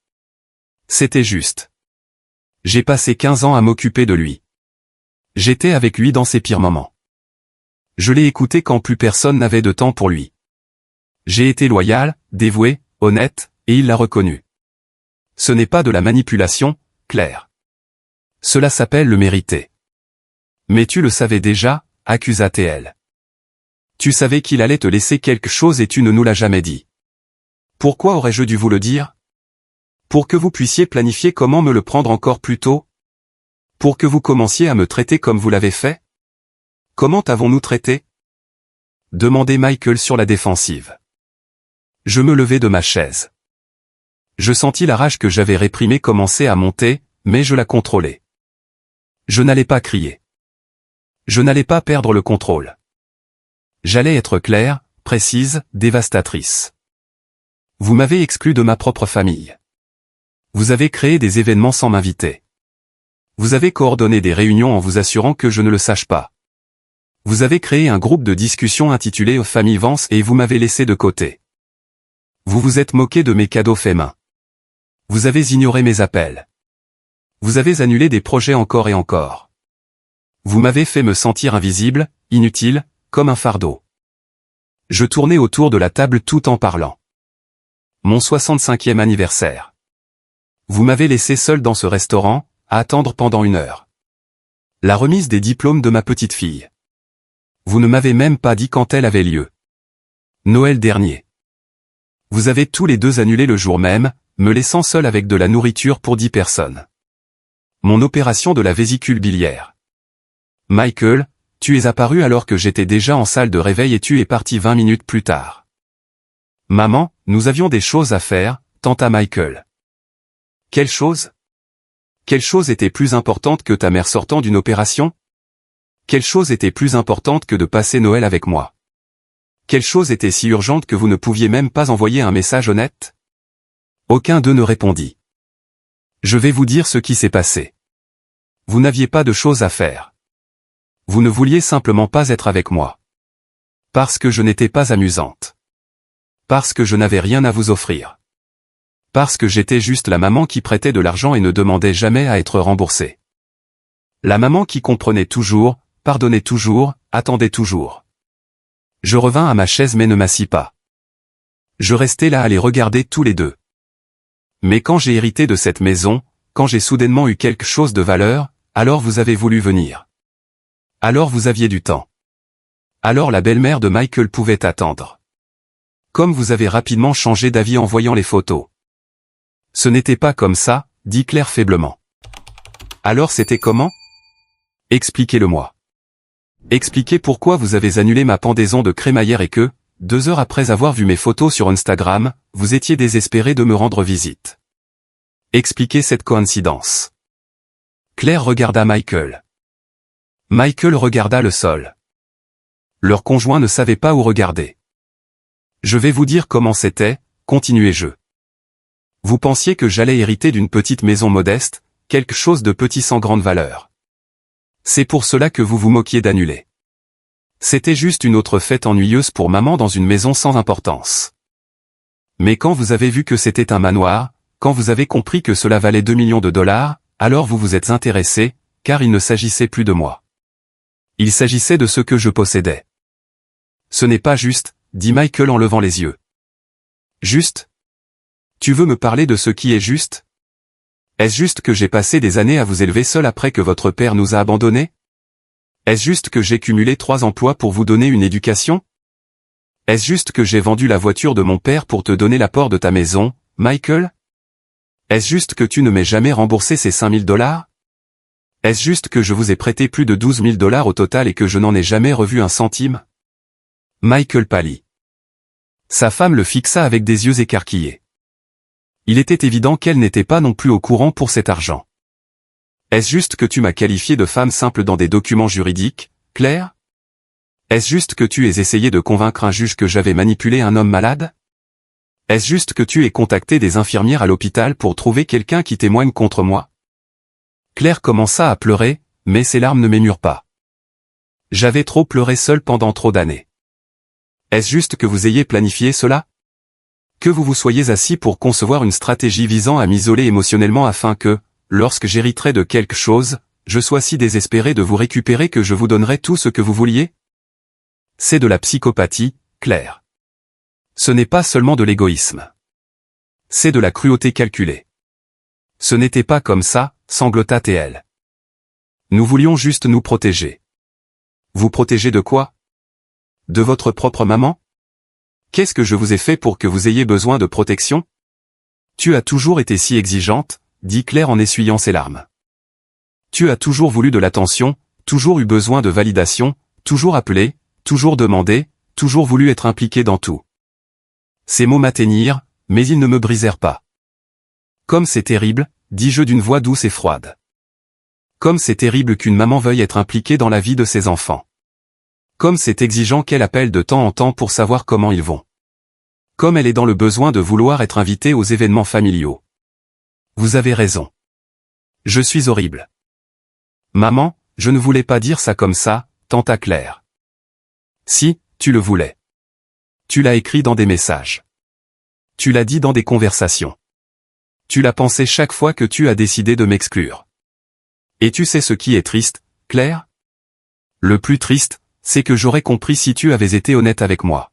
C'était juste. J'ai passé 15 ans à m'occuper de lui. J'étais avec lui dans ses pires moments. Je l'ai écouté quand plus personne n'avait de temps pour lui. J'ai été loyal, dévoué, honnête, et il l'a reconnu. Ce n'est pas de la manipulation, Claire. Cela s'appelle le mériter. Mais tu le savais déjà, accusa-t-elle. Tu savais qu'il allait te laisser quelque chose et tu ne nous l'as jamais dit. Pourquoi aurais-je dû vous le dire? Pour que vous puissiez planifier comment me le prendre encore plus tôt? Pour que vous commenciez à me traiter comme vous l'avez fait? Comment avons-nous traité? Demandait Michael sur la défensive. Je me levai de ma chaise. Je sentis la rage que j'avais réprimée commencer à monter, mais je la contrôlais. Je n'allais pas crier. Je n'allais pas perdre le contrôle. J'allais être claire, précise, dévastatrice. Vous m'avez exclu de ma propre famille. Vous avez créé des événements sans m'inviter. Vous avez coordonné des réunions en vous assurant que je ne le sache pas. Vous avez créé un groupe de discussion intitulé Famille Vance et vous m'avez laissé de côté. Vous vous êtes moqué de mes cadeaux faits main. Vous avez ignoré mes appels. Vous avez annulé des projets encore et encore. Vous m'avez fait me sentir invisible, inutile, comme un fardeau. Je tournais autour de la table tout en parlant. Mon 65e anniversaire. Vous m'avez laissé seul dans ce restaurant, à attendre pendant 1 heure. La remise des diplômes de ma petite fille. Vous ne m'avez même pas dit quand elle avait lieu. Noël dernier. Vous avez tous les deux annulé le jour même, me laissant seul avec de la nourriture pour 10 personnes. Mon opération de la vésicule biliaire. Michael, tu es apparu alors que j'étais déjà en salle de réveil et tu es parti 20 minutes plus tard. Maman, nous avions des choses à faire, tenta Michael. Quelle chose? Quelle chose était plus importante que ta mère sortant d'une opération? Quelle chose était plus importante que de passer Noël avec moi? Quelle chose était si urgente que vous ne pouviez même pas envoyer un message honnête? Aucun d'eux ne répondit. Je vais vous dire ce qui s'est passé. Vous n'aviez pas de choses à faire. Vous ne vouliez simplement pas être avec moi. Parce que je n'étais pas amusante. Parce que je n'avais rien à vous offrir. Parce que j'étais juste la maman qui prêtait de l'argent et ne demandait jamais à être remboursée. La maman qui comprenait toujours, pardonnait toujours, attendait toujours. Je revins à ma chaise mais ne m'assis pas. Je restai là à les regarder tous les deux. Mais quand j'ai hérité de cette maison, quand j'ai soudainement eu quelque chose de valeur, alors vous avez voulu venir. Alors vous aviez du temps. Alors la belle-mère de Michael pouvait attendre. Comme vous avez rapidement changé d'avis en voyant les photos. Ce n'était pas comme ça, dit Claire faiblement. Alors c'était comment? Expliquez-le-moi. Expliquez pourquoi vous avez annulé ma pendaison de crémaillère et que, 2 heures après avoir vu mes photos sur Instagram, vous étiez désespéré de me rendre visite. Expliquez cette coïncidence. Claire regarda Michael. Michael regarda le sol. Leur conjoint ne savait pas où regarder. Je vais vous dire comment c'était, continuai-je. Vous pensiez que j'allais hériter d'une petite maison modeste, quelque chose de petit sans grande valeur. C'est pour cela que vous vous moquiez d'annuler. C'était juste une autre fête ennuyeuse pour maman dans une maison sans importance. Mais quand vous avez vu que c'était un manoir, quand vous avez compris que cela valait 2 millions de dollars, alors vous vous êtes intéressé, car il ne s'agissait plus de moi. Il s'agissait de ce que je possédais. Ce n'est pas juste, dit Michael en levant les yeux. Juste? Tu veux me parler de ce qui est juste? Est-ce juste que j'ai passé des années à vous élever seul après que votre père nous a abandonnés? Est-ce juste que j'ai cumulé 3 emplois pour vous donner une éducation? Est-ce juste que j'ai vendu la voiture de mon père pour te donner l'apport de ta maison, Michael? Est-ce juste que tu ne m'aies jamais remboursé ces 5 000 $? Est-ce juste que je vous ai prêté plus de 12 000 $ au total et que je n'en ai jamais revu un centime? Michael pâlit. Sa femme le fixa avec des yeux écarquillés. Il était évident qu'elle n'était pas non plus au courant pour cet argent. Est-ce juste que tu m'as qualifié de femme simple dans des documents juridiques, Claire? Est-ce juste que tu aies essayé de convaincre un juge que j'avais manipulé un homme malade? Est-ce juste que tu aies contacté des infirmières à l'hôpital pour trouver quelqu'un qui témoigne contre moi? Claire commença à pleurer, mais ses larmes ne m'émurent pas. J'avais trop pleuré seul pendant trop d'années. Est-ce juste que vous ayez planifié cela? Que vous vous soyez assis pour concevoir une stratégie visant à m'isoler émotionnellement afin que, lorsque j'hériterai de quelque chose, je sois si désespéré de vous récupérer que je vous donnerai tout ce que vous vouliez? C'est de la psychopathie, Claire. Ce n'est pas seulement de l'égoïsme. C'est de la cruauté calculée. Ce n'était pas comme ça, sanglota-t-elle. Nous voulions juste nous protéger. Vous protéger de quoi? De votre propre maman? Qu'est-ce que je vous ai fait pour que vous ayez besoin de protection? Tu as toujours été si exigeante, dit Claire en essuyant ses larmes. Tu as toujours voulu de l'attention, toujours eu besoin de validation, toujours appelé, toujours demandé, toujours voulu être impliqué dans tout. Ces mots m'atteignirent, mais ils ne me brisèrent pas. Comme c'est terrible, dis-je d'une voix douce et froide. Comme c'est terrible qu'une maman veuille être impliquée dans la vie de ses enfants. Comme c'est exigeant qu'elle appelle de temps en temps pour savoir comment ils vont. Comme elle est dans le besoin de vouloir être invitée aux événements familiaux. Vous avez raison. Je suis horrible. Maman, je ne voulais pas dire ça comme ça, tenta Claire. Si, tu le voulais. Tu l'as écrit dans des messages. Tu l'as dit dans des conversations. Tu l'as pensé chaque fois que tu as décidé de m'exclure. Et tu sais ce qui est triste, Claire? Le plus triste, c'est que j'aurais compris si tu avais été honnête avec moi.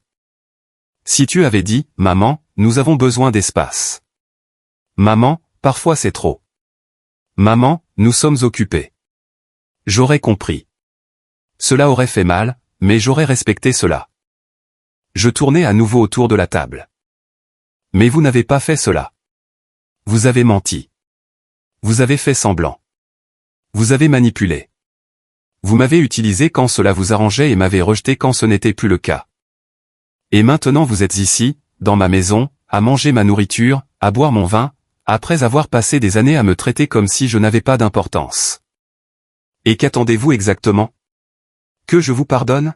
Si tu avais dit, maman, nous avons besoin d'espace. Maman, parfois c'est trop. Maman, nous sommes occupés. J'aurais compris. Cela aurait fait mal, mais j'aurais respecté cela. Je tournai à nouveau autour de la table. Mais vous n'avez pas fait cela. Vous avez menti. Vous avez fait semblant. Vous avez manipulé. Vous m'avez utilisé quand cela vous arrangeait et m'avez rejeté quand ce n'était plus le cas. Et maintenant vous êtes ici, dans ma maison, à manger ma nourriture, à boire mon vin, après avoir passé des années à me traiter comme si je n'avais pas d'importance. Et qu'attendez-vous exactement? Que je vous pardonne?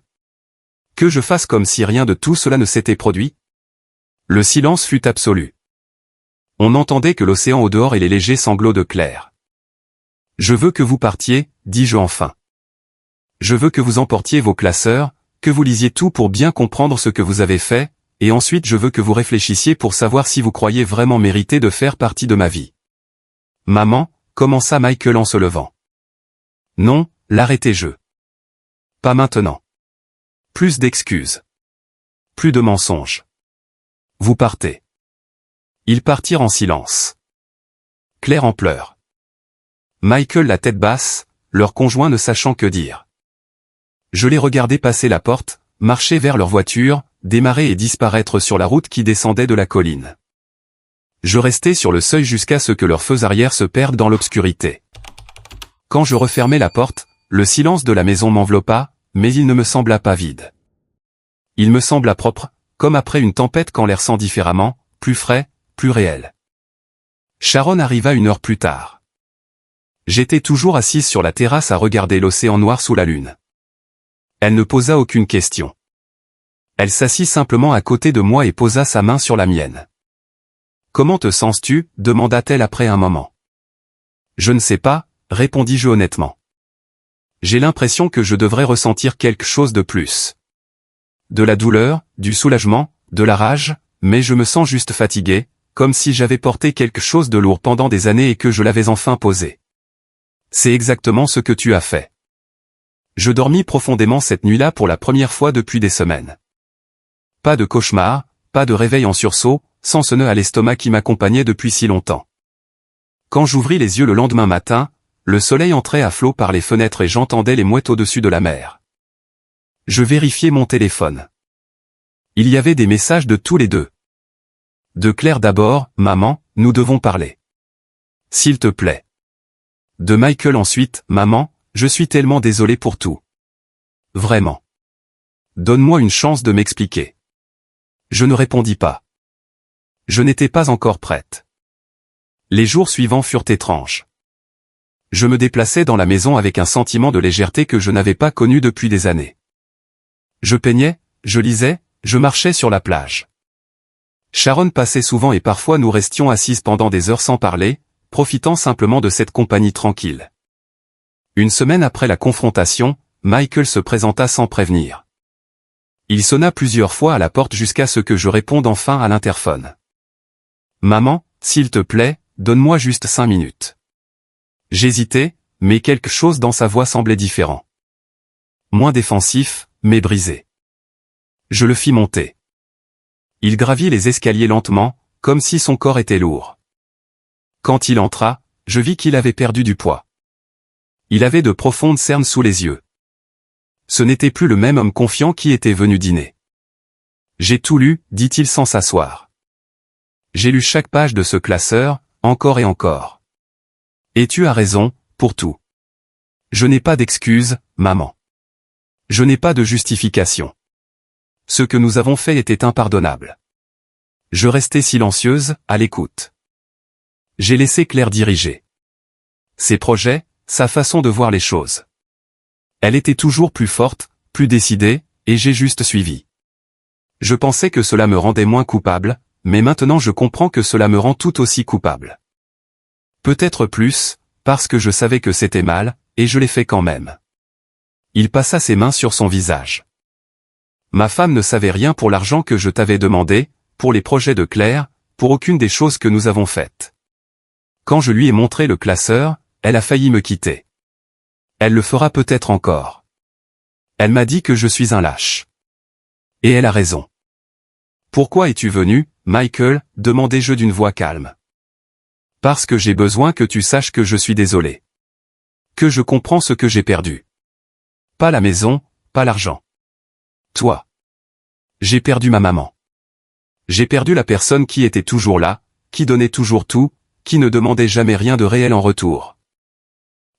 Que je fasse comme si rien de tout cela ne s'était produit? Le silence fut absolu. On n'entendait que l'océan au dehors et les légers sanglots de Claire. Je veux que vous partiez, dis-je enfin. Je veux que vous emportiez vos classeurs, que vous lisiez tout pour bien comprendre ce que vous avez fait, et ensuite je veux que vous réfléchissiez pour savoir si vous croyez vraiment mériter de faire partie de ma vie. Maman, commença Michael en se levant. Non, l'arrêtai-je. Pas maintenant. Plus d'excuses. Plus de mensonges. Vous partez. Ils partirent en silence. Claire en pleurs. Michael la tête basse, leur conjoint ne sachant que dire. Je les regardais passer la porte, marcher vers leur voiture, démarrer et disparaître sur la route qui descendait de la colline. Je restais sur le seuil jusqu'à ce que leurs feux arrière se perdent dans l'obscurité. Quand je refermai la porte, le silence de la maison m'enveloppa, mais il ne me sembla pas vide. Il me sembla propre, comme après une tempête quand l'air sent différemment, plus frais, plus réel. Sharon arriva 1 heure plus tard. J'étais toujours assise sur la terrasse à regarder l'océan noir sous la lune. Elle ne posa aucune question. Elle s'assit simplement à côté de moi et posa sa main sur la mienne. « Comment te sens-tu » demanda-t-elle après un moment. « Je ne sais pas » répondis-je honnêtement. « J'ai l'impression que je devrais ressentir quelque chose de plus. De la douleur, du soulagement, de la rage, mais je me sens juste fatigué, comme si j'avais porté quelque chose de lourd pendant des années et que je l'avais enfin posé. C'est exactement ce que tu as fait. » Je dormis profondément cette nuit-là pour la première fois depuis des semaines. Pas de cauchemar, pas de réveil en sursaut, sans ce nœud à l'estomac qui m'accompagnait depuis si longtemps. Quand j'ouvris les yeux le lendemain matin, le soleil entrait à flot par les fenêtres et j'entendais les mouettes au-dessus de la mer. Je vérifiai mon téléphone. Il y avait des messages de tous les deux. De Claire d'abord, « Maman, nous devons parler. S'il te plaît. » De Michael ensuite, « Maman, je suis tellement désolé pour tout. Vraiment. Donne-moi une chance de m'expliquer. » Je ne répondis pas. Je n'étais pas encore prête. Les jours suivants furent étranges. Je me déplaçais dans la maison avec un sentiment de légèreté que je n'avais pas connu depuis des années. Je peignais, je lisais, je marchais sur la plage. Sharon passait souvent et parfois nous restions assises pendant des heures sans parler, profitant simplement de cette compagnie tranquille. 1 semaine après la confrontation, Michael se présenta sans prévenir. Il sonna plusieurs fois à la porte jusqu'à ce que je réponde enfin à l'interphone. « Maman, s'il te plaît, donne-moi juste 5 minutes. » J'hésitais, mais quelque chose dans sa voix semblait différent. Moins défensif, mais brisé. Je le fis monter. Il gravit les escaliers lentement, comme si son corps était lourd. Quand il entra, je vis qu'il avait perdu du poids. Il avait de profondes cernes sous les yeux. Ce n'était plus le même homme confiant qui était venu dîner. « J'ai tout lu » dit-il sans s'asseoir. J'ai lu chaque page de ce classeur, encore et encore. Et tu as raison, pour tout. Je n'ai pas d'excuses, maman. Je n'ai pas de justification. Ce que nous avons fait était impardonnable. Je restais silencieuse, à l'écoute. J'ai laissé Claire diriger. Ses projets, sa façon de voir les choses. Elle était toujours plus forte, plus décidée, et j'ai juste suivi. Je pensais que cela me rendait moins coupable, mais maintenant je comprends que cela me rend tout aussi coupable. Peut-être plus, parce que je savais que c'était mal, et je l'ai fait quand même. Il passa ses mains sur son visage. Ma femme ne savait rien pour l'argent que je t'avais demandé, pour les projets de Claire, pour aucune des choses que nous avons faites. Quand je lui ai montré le classeur, elle a failli me quitter. Elle le fera peut-être encore. Elle m'a dit que je suis un lâche. Et elle a raison. Pourquoi es-tu venu, Michael, demandai-je d'une voix calme. Parce que j'ai besoin que tu saches que je suis désolé. Que je comprends ce que j'ai perdu. Pas la maison, pas l'argent. Toi. J'ai perdu ma maman. J'ai perdu la personne qui était toujours là, qui donnait toujours tout, qui ne demandait jamais rien de réel en retour.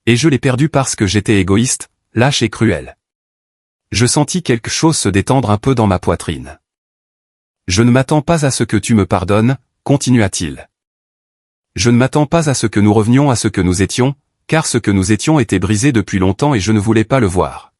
Et je l'ai perdu parce que j'étais égoïste, lâche et cruel. Je sentis quelque chose se détendre un peu dans ma poitrine. Je ne m'attends pas à ce que tu me pardonnes, continua-t-il. Je ne m'attends pas à ce que nous revenions à ce que nous étions, car ce que nous étions était brisé depuis longtemps et je ne voulais pas le voir.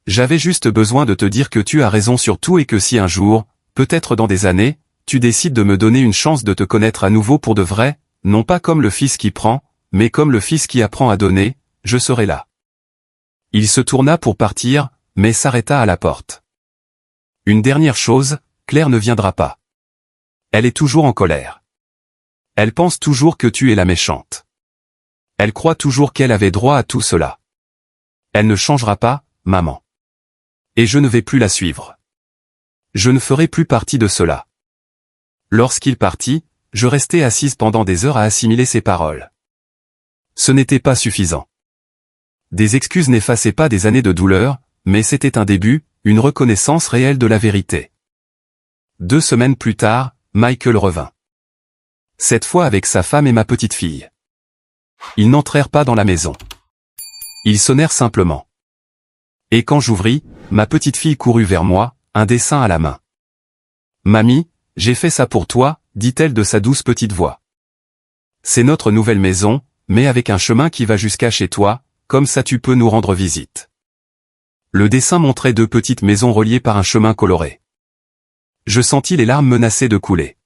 J'avais juste besoin de te dire que tu as raison sur tout et que si un jour, peut-être dans des années, tu décides de me donner une chance de te connaître à nouveau pour de vrai, non pas comme le fils qui prend, mais comme le fils qui apprend à donner, je serai là. Il se tourna pour partir, mais s'arrêta à la porte. Une dernière chose, Claire ne viendra pas. Elle est toujours en colère. Elle pense toujours que tu es la méchante. Elle croit toujours qu'elle avait droit à tout cela. Elle ne changera pas, maman. Et je ne vais plus la suivre. Je ne ferai plus partie de cela. Lorsqu'il partit, je restai assise pendant des heures à assimiler ses paroles. Ce n'était pas suffisant. Des excuses n'effaçaient pas des années de douleur, mais c'était un début, une reconnaissance réelle de la vérité. 2 semaines plus tard, Michael revint. Cette fois avec sa femme et ma petite fille. Ils n'entrèrent pas dans la maison. Ils sonnèrent simplement. Et quand j'ouvris, ma petite fille courut vers moi, un dessin à la main. « Mamie, j'ai fait ça pour toi », dit-elle de sa douce petite voix. « C'est notre nouvelle maison, mais avec un chemin qui va jusqu'à chez toi, comme ça tu peux nous rendre visite. » Le dessin montrait 2 petites maisons reliées par un chemin coloré. Je sentis les larmes menacer de couler.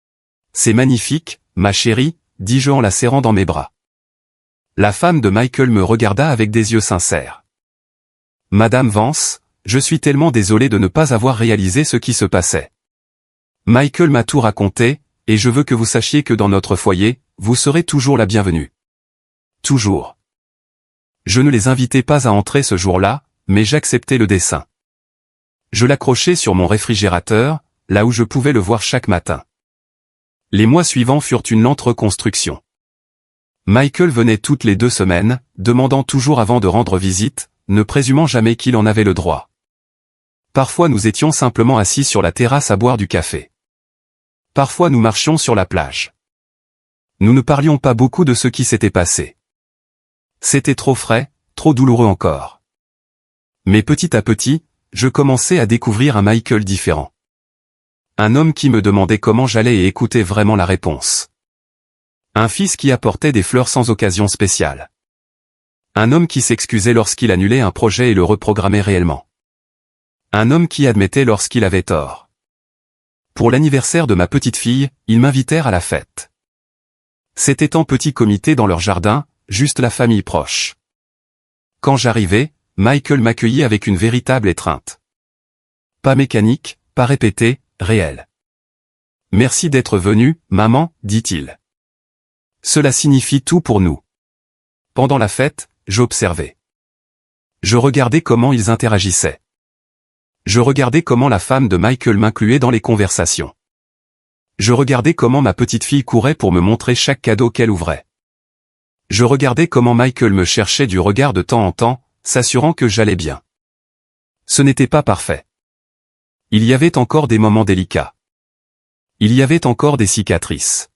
« C'est magnifique, ma chérie », dis-je en la serrant dans mes bras. La femme de Michael me regarda avec des yeux sincères. « Madame Vance, je suis tellement désolé de ne pas avoir réalisé ce qui se passait. Michael m'a tout raconté, et je veux que vous sachiez que dans notre foyer, vous serez toujours la bienvenue. Toujours. » Je ne les invitais pas à entrer ce jour-là, mais j'acceptais le dessin. Je l'accrochai sur mon réfrigérateur, là où je pouvais le voir chaque matin. Les mois suivants furent une lente reconstruction. Michael venait toutes les 2 semaines, demandant toujours avant de rendre visite, ne présumant jamais qu'il en avait le droit. Parfois nous étions simplement assis sur la terrasse à boire du café. Parfois nous marchions sur la plage. Nous ne parlions pas beaucoup de ce qui s'était passé. C'était trop frais, trop douloureux encore. Mais petit à petit, je commençais à découvrir un Michael différent. Un homme qui me demandait comment j'allais et écoutait vraiment la réponse. Un fils qui apportait des fleurs sans occasion spéciale. Un homme qui s'excusait lorsqu'il annulait un projet et le reprogrammait réellement. Un homme qui admettait lorsqu'il avait tort. Pour l'anniversaire de ma petite fille, ils m'invitèrent à la fête. C'était en petit comité dans leur jardin, juste la famille proche. Quand j'arrivai, Michael m'accueillit avec une véritable étreinte. Pas mécanique, pas répété, réel. « Merci d'être venu, maman, dit-il. Cela signifie tout pour nous. » Pendant la fête, j'observais. Je regardais comment ils interagissaient. Je regardais comment la femme de Michael m'incluait dans les conversations. Je regardais comment ma petite fille courait pour me montrer chaque cadeau qu'elle ouvrait. Je regardais comment Michael me cherchait du regard de temps en temps, s'assurant que j'allais bien. Ce n'était pas parfait. Il y avait encore des moments délicats. Il y avait encore des cicatrices.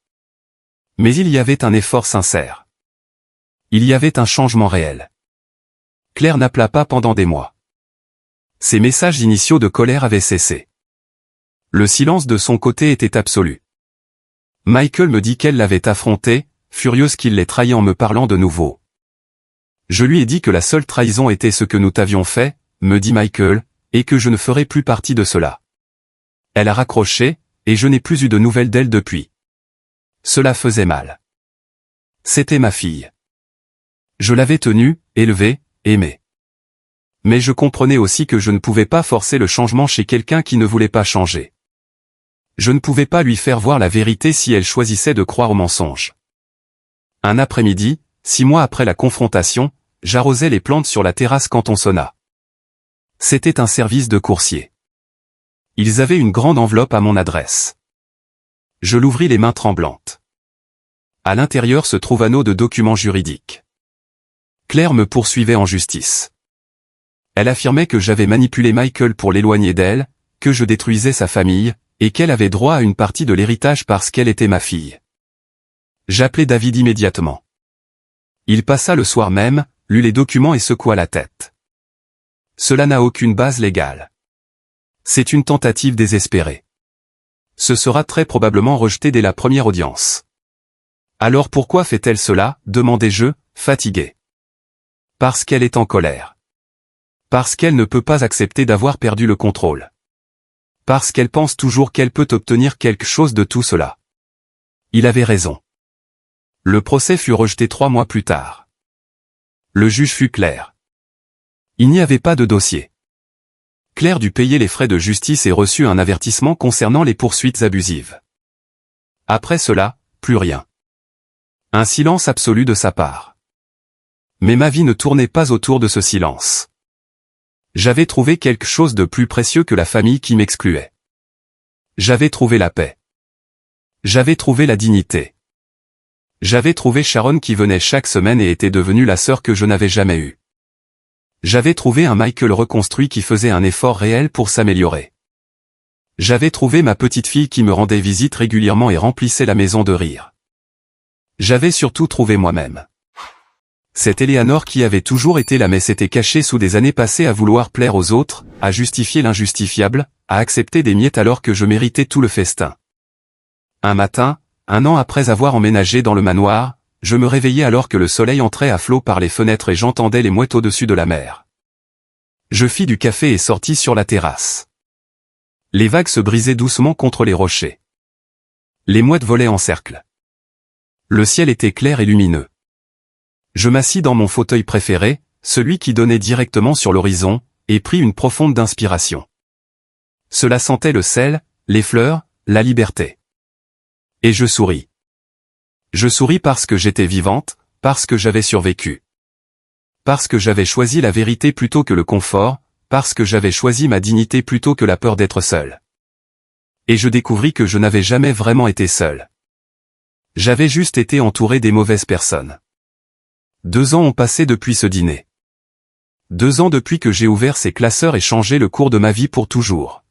Mais il y avait un effort sincère. Il y avait un changement réel. Claire n'appela pas pendant des mois. Ses messages initiaux de colère avaient cessé. Le silence de son côté était absolu. Michael me dit qu'elle l'avait affronté, furieuse qu'il l'ait trahi en me parlant de nouveau. Je lui ai dit que la seule trahison était ce que nous t'avions fait, me dit Michael, et que je ne ferai plus partie de cela. Elle a raccroché, et je n'ai plus eu de nouvelles d'elle depuis. Cela faisait mal. C'était ma fille. Je l'avais tenue, élevée, aimée. Mais je comprenais aussi que je ne pouvais pas forcer le changement chez quelqu'un qui ne voulait pas changer. Je ne pouvais pas lui faire voir la vérité si elle choisissait de croire au mensonge. Un après-midi, 6 mois après la confrontation, j'arrosais les plantes sur la terrasse quand on sonna. C'était un service de coursier. Ils avaient une grande enveloppe à mon adresse. Je l'ouvris les mains tremblantes. À l'intérieur se trouve un lot de documents juridiques. Claire me poursuivait en justice. Elle affirmait que j'avais manipulé Michael pour l'éloigner d'elle, que je détruisais sa famille, et qu'elle avait droit à une partie de l'héritage parce qu'elle était ma fille. J'appelai David immédiatement. Il passa le soir même, lut les documents et secoua la tête. Cela n'a aucune base légale. C'est une tentative désespérée. Ce sera très probablement rejeté dès la première audience. Alors pourquoi fait-elle cela, demandai-je, fatigué. Parce qu'elle est en colère. Parce qu'elle ne peut pas accepter d'avoir perdu le contrôle. Parce qu'elle pense toujours qu'elle peut obtenir quelque chose de tout cela. Il avait raison. Le procès fut rejeté 3 mois plus tard. Le juge fut clair. Il n'y avait pas de dossier. Claire dut payer les frais de justice et reçut un avertissement concernant les poursuites abusives. Après cela, plus rien. Un silence absolu de sa part. Mais ma vie ne tournait pas autour de ce silence. J'avais trouvé quelque chose de plus précieux que la famille qui m'excluait. J'avais trouvé la paix. J'avais trouvé la dignité. J'avais trouvé Sharon qui venait chaque semaine et était devenue la sœur que je n'avais jamais eue. J'avais trouvé un Michael reconstruit qui faisait un effort réel pour s'améliorer. J'avais trouvé ma petite fille qui me rendait visite régulièrement et remplissait la maison de rire. J'avais surtout trouvé moi-même. Cette Eleanor qui avait toujours été là mais s'était cachée sous des années passées à vouloir plaire aux autres, à justifier l'injustifiable, à accepter des miettes alors que je méritais tout le festin. Un matin, 1 an après avoir emménagé dans le manoir, je me réveillais alors que le soleil entrait à flot par les fenêtres et j'entendais les mouettes au-dessus de la mer. Je fis du café et sortis sur la terrasse. Les vagues se brisaient doucement contre les rochers. Les mouettes volaient en cercle. Le ciel était clair et lumineux. Je m'assis dans mon fauteuil préféré, celui qui donnait directement sur l'horizon, et pris une profonde inspiration. Cela sentait le sel, les fleurs, la liberté. Et je souris. Je souris parce que j'étais vivante, parce que j'avais survécu. Parce que j'avais choisi la vérité plutôt que le confort, parce que j'avais choisi ma dignité plutôt que la peur d'être seul. Et je découvris que je n'avais jamais vraiment été seul. J'avais juste été entouré des mauvaises personnes. 2 ans ont passé depuis ce dîner. 2 ans depuis que j'ai ouvert ces classeurs et changé le cours de ma vie pour toujours.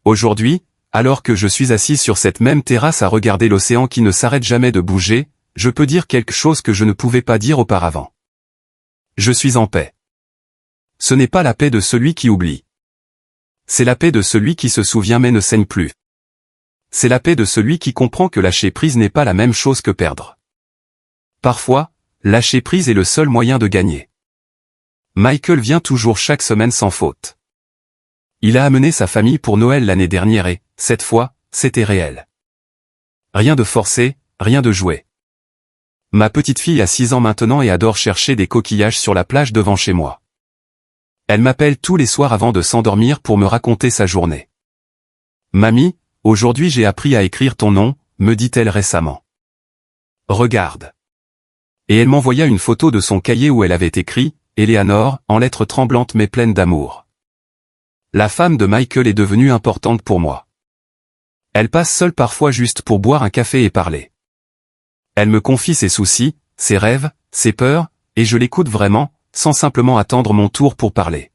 Aujourd'hui, alors que je suis assis sur cette même terrasse à regarder l'océan qui ne s'arrête jamais de bouger, je peux dire quelque chose que je ne pouvais pas dire auparavant. Je suis en paix. Ce n'est pas la paix de celui qui oublie. C'est la paix de celui qui se souvient mais ne saigne plus. C'est la paix de celui qui comprend que lâcher prise n'est pas la même chose que perdre. Parfois, lâcher prise est le seul moyen de gagner. Michael vient toujours chaque semaine sans faute. Il a amené sa famille pour Noël l'année dernière et, cette fois, c'était réel. Rien de forcé, rien de joué. Ma petite fille a 6 ans maintenant et adore chercher des coquillages sur la plage devant chez moi. Elle m'appelle tous les soirs avant de s'endormir pour me raconter sa journée. Mamie, aujourd'hui j'ai appris à écrire ton nom, me dit-elle récemment. Regarde. Et elle m'envoya une photo de son cahier où elle avait écrit, Eleanor, en lettres tremblantes mais pleines d'amour. La femme de Michael est devenue importante pour moi. Elle passe seule parfois juste pour boire un café et parler. Elle me confie ses soucis, ses rêves, ses peurs, et je l'écoute vraiment, sans simplement attendre mon tour pour parler.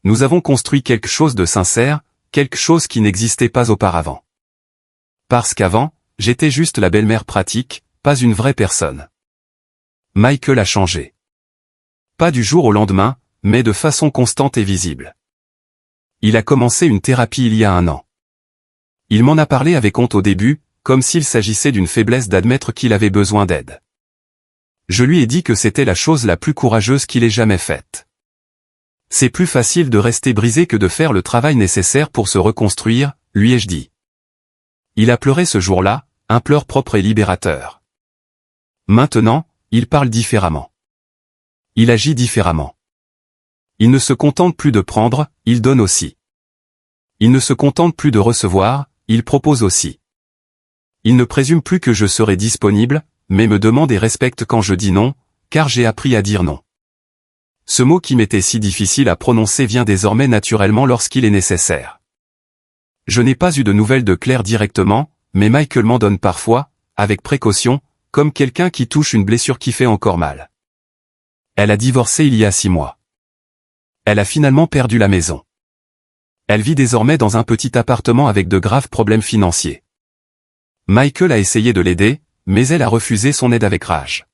Nous avons construit quelque chose de sincère, quelque chose qui n'existait pas auparavant. Parce qu'avant, j'étais juste la belle-mère pratique, pas une vraie personne. Michael a changé. Pas du jour au lendemain, mais de façon constante et visible. Il a commencé une thérapie il y a 1 an. Il m'en a parlé avec honte au début, comme s'il s'agissait d'une faiblesse d'admettre qu'il avait besoin d'aide. Je lui ai dit que c'était la chose la plus courageuse qu'il ait jamais faite. C'est plus facile de rester brisé que de faire le travail nécessaire pour se reconstruire, lui ai-je dit. Il a pleuré ce jour-là, un pleur propre et libérateur. Maintenant, il parle différemment. Il agit différemment. Il ne se contente plus de prendre, il donne aussi. Il ne se contente plus de recevoir, il propose aussi. Il ne présume plus que je serai disponible, mais me demande et respecte quand je dis non, car j'ai appris à dire non. Ce mot qui m'était si difficile à prononcer vient désormais naturellement lorsqu'il est nécessaire. Je n'ai pas eu de nouvelles de Claire directement, mais Michael m'en donne parfois, avec précaution, comme quelqu'un qui touche une blessure qui fait encore mal. Elle a divorcé il y a 6 mois. Elle a finalement perdu la maison. Elle vit désormais dans un petit appartement avec de graves problèmes financiers. Michael a essayé de l'aider, mais elle a refusé son aide avec rage.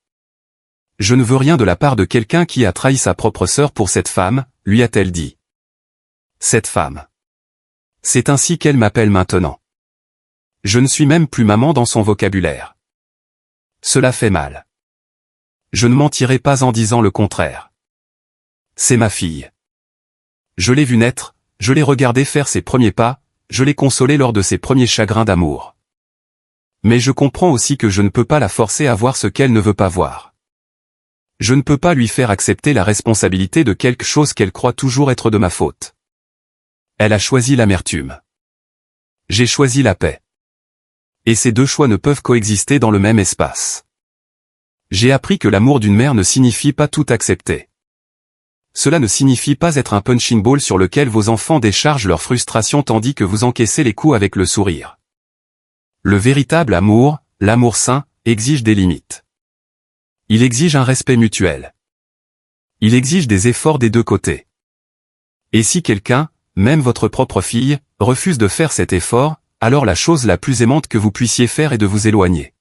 Je ne veux rien de la part de quelqu'un qui a trahi sa propre sœur pour cette femme, lui a-t-elle dit. Cette femme. C'est ainsi qu'elle m'appelle maintenant. Je ne suis même plus maman dans son vocabulaire. Cela fait mal. Je ne mentirai pas en disant le contraire. C'est ma fille. Je l'ai vue naître, je l'ai regardée faire ses premiers pas, je l'ai consolée lors de ses premiers chagrins d'amour. Mais je comprends aussi que je ne peux pas la forcer à voir ce qu'elle ne veut pas voir. Je ne peux pas lui faire accepter la responsabilité de quelque chose qu'elle croit toujours être de ma faute. Elle a choisi l'amertume. J'ai choisi la paix. Et ces 2 choix ne peuvent coexister dans le même espace. J'ai appris que l'amour d'une mère ne signifie pas tout accepter. Cela ne signifie pas être un punching ball sur lequel vos enfants déchargent leur frustration tandis que vous encaissez les coups avec le sourire. Le véritable amour, l'amour sain, exige des limites. Il exige un respect mutuel. Il exige des efforts des deux côtés. Et si quelqu'un, même votre propre fille, refuse de faire cet effort, alors la chose la plus aimante que vous puissiez faire est de vous éloigner.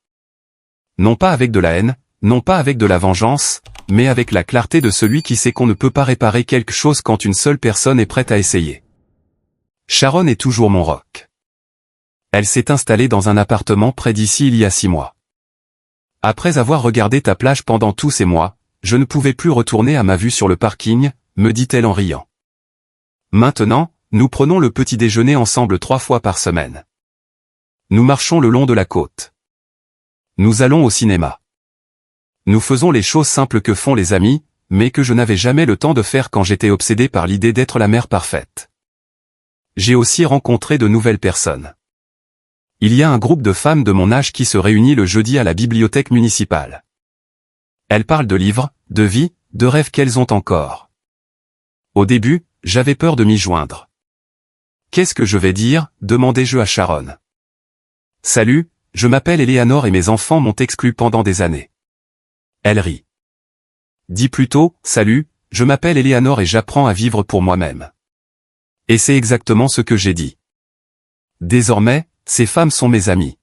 Non pas avec de la haine, non pas avec de la vengeance, mais avec la clarté de celui qui sait qu'on ne peut pas réparer quelque chose quand une seule personne est prête à essayer. Sharon est toujours mon roc. Elle s'est installée dans un appartement près d'ici il y a 6 mois. Après avoir regardé ta plage pendant tous ces mois, je ne pouvais plus retourner à ma vue sur le parking, me dit-elle en riant. Maintenant, nous prenons le petit déjeuner ensemble 3 fois par semaine. Nous marchons le long de la côte. Nous allons au cinéma. Nous faisons les choses simples que font les amis, mais que je n'avais jamais le temps de faire quand j'étais obsédé par l'idée d'être la mère parfaite. J'ai aussi rencontré de nouvelles personnes. Il y a un groupe de femmes de mon âge qui se réunit le jeudi à la bibliothèque municipale. Elles parlent de livres, de vie, de rêves qu'elles ont encore. Au début, j'avais peur de m'y joindre. Qu'est-ce que je vais dire, demandai-je à Sharon. Salut, je m'appelle Eleanor et mes enfants m'ont exclu pendant des années. Elle rit. Dis plutôt, salut, je m'appelle Eleanor et j'apprends à vivre pour moi-même. Et c'est exactement ce que j'ai dit. Désormais, ces femmes sont mes amies.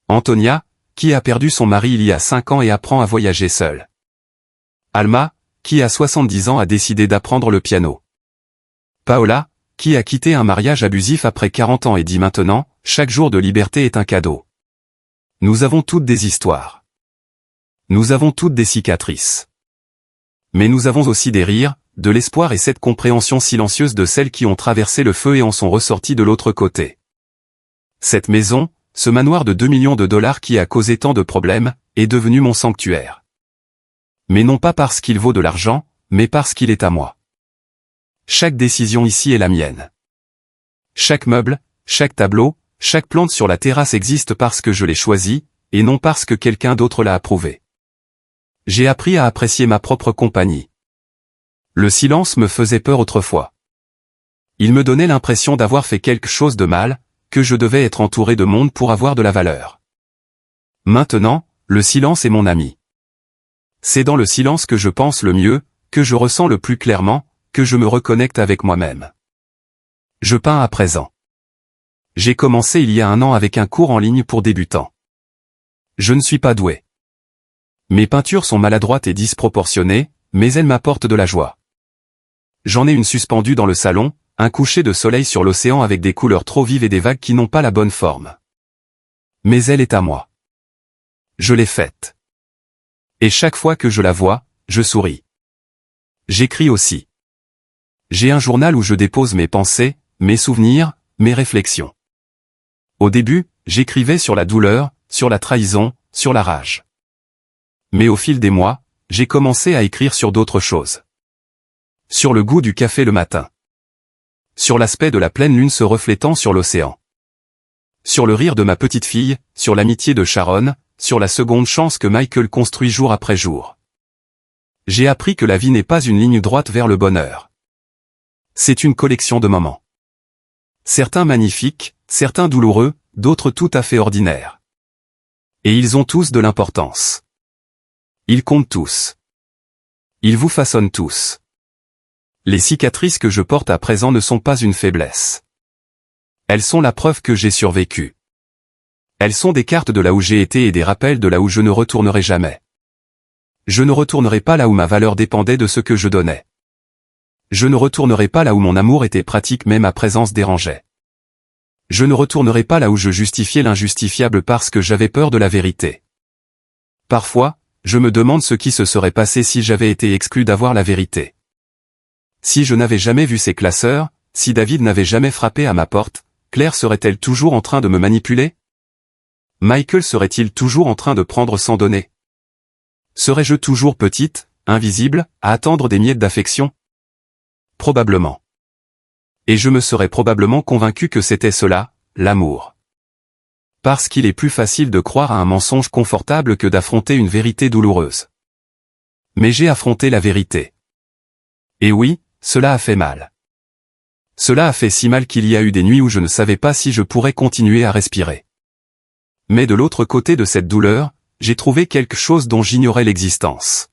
Antonia, qui a perdu son mari il y a 5 ans et apprend à voyager seule. Alma, qui à 70 ans a décidé d'apprendre le piano. Paola, qui a quitté un mariage abusif après 40 ans et dit maintenant, chaque jour de liberté est un cadeau. Nous avons toutes des histoires. Nous avons toutes des cicatrices. Mais nous avons aussi des rires, de l'espoir et cette compréhension silencieuse de celles qui ont traversé le feu et en sont ressorties de l'autre côté. Cette maison, ce manoir de 2 millions de dollars qui a causé tant de problèmes, est devenu mon sanctuaire. Mais non pas parce qu'il vaut de l'argent, mais parce qu'il est à moi. Chaque décision ici est la mienne. Chaque meuble, chaque tableau, chaque plante sur la terrasse existe parce que je l'ai choisi, et non parce que quelqu'un d'autre l'a approuvé. J'ai appris à apprécier ma propre compagnie. Le silence me faisait peur autrefois. Il me donnait l'impression d'avoir fait quelque chose de mal, que je devais être entouré de monde pour avoir de la valeur. Maintenant, le silence est mon ami. C'est dans le silence que je pense le mieux, que je ressens le plus clairement, que je me reconnecte avec moi-même. Je peins à présent. J'ai commencé il y a 1 an avec un cours en ligne pour débutants. Je ne suis pas doué. Mes peintures sont maladroites et disproportionnées, mais elles m'apportent de la joie. J'en ai une suspendue dans le salon, un coucher de soleil sur l'océan avec des couleurs trop vives et des vagues qui n'ont pas la bonne forme. Mais elle est à moi. Je l'ai faite. Et chaque fois que je la vois, je souris. J'écris aussi. J'ai un journal où je dépose mes pensées, mes souvenirs, mes réflexions. Au début, j'écrivais sur la douleur, sur la trahison, sur la rage. Mais au fil des mois, j'ai commencé à écrire sur d'autres choses. Sur le goût du café le matin. Sur l'aspect de la pleine lune se reflétant sur l'océan. Sur le rire de ma petite fille, sur l'amitié de Sharon, sur la seconde chance que Michael construit jour après jour. J'ai appris que la vie n'est pas une ligne droite vers le bonheur. C'est une collection de moments. Certains magnifiques, certains douloureux, d'autres tout à fait ordinaires. Et ils ont tous de l'importance. Ils comptent tous. Ils vous façonnent tous. Les cicatrices que je porte à présent ne sont pas une faiblesse. Elles sont la preuve que j'ai survécu. Elles sont des cartes de là où j'ai été et des rappels de là où je ne retournerai jamais. Je ne retournerai pas là où ma valeur dépendait de ce que je donnais. Je ne retournerai pas là où mon amour était pratique mais ma présence dérangeait. Je ne retournerai pas là où je justifiais l'injustifiable parce que j'avais peur de la vérité. Parfois, je me demande ce qui se serait passé si j'avais été exclu d'avoir la vérité. Si je n'avais jamais vu ces classeurs, si David n'avait jamais frappé à ma porte, Claire serait-elle toujours en train de me manipuler? Michael serait-il toujours en train de prendre sans donner? Serais-je toujours petite, invisible, à attendre des miettes d'affection? Probablement. Et je me serais probablement convaincu que c'était cela, l'amour. Parce qu'il est plus facile de croire à un mensonge confortable que d'affronter une vérité douloureuse. Mais j'ai affronté la vérité. Et oui, cela a fait mal. Cela a fait si mal qu'il y a eu des nuits où je ne savais pas si je pourrais continuer à respirer. Mais de l'autre côté de cette douleur, j'ai trouvé quelque chose dont j'ignorais l'existence.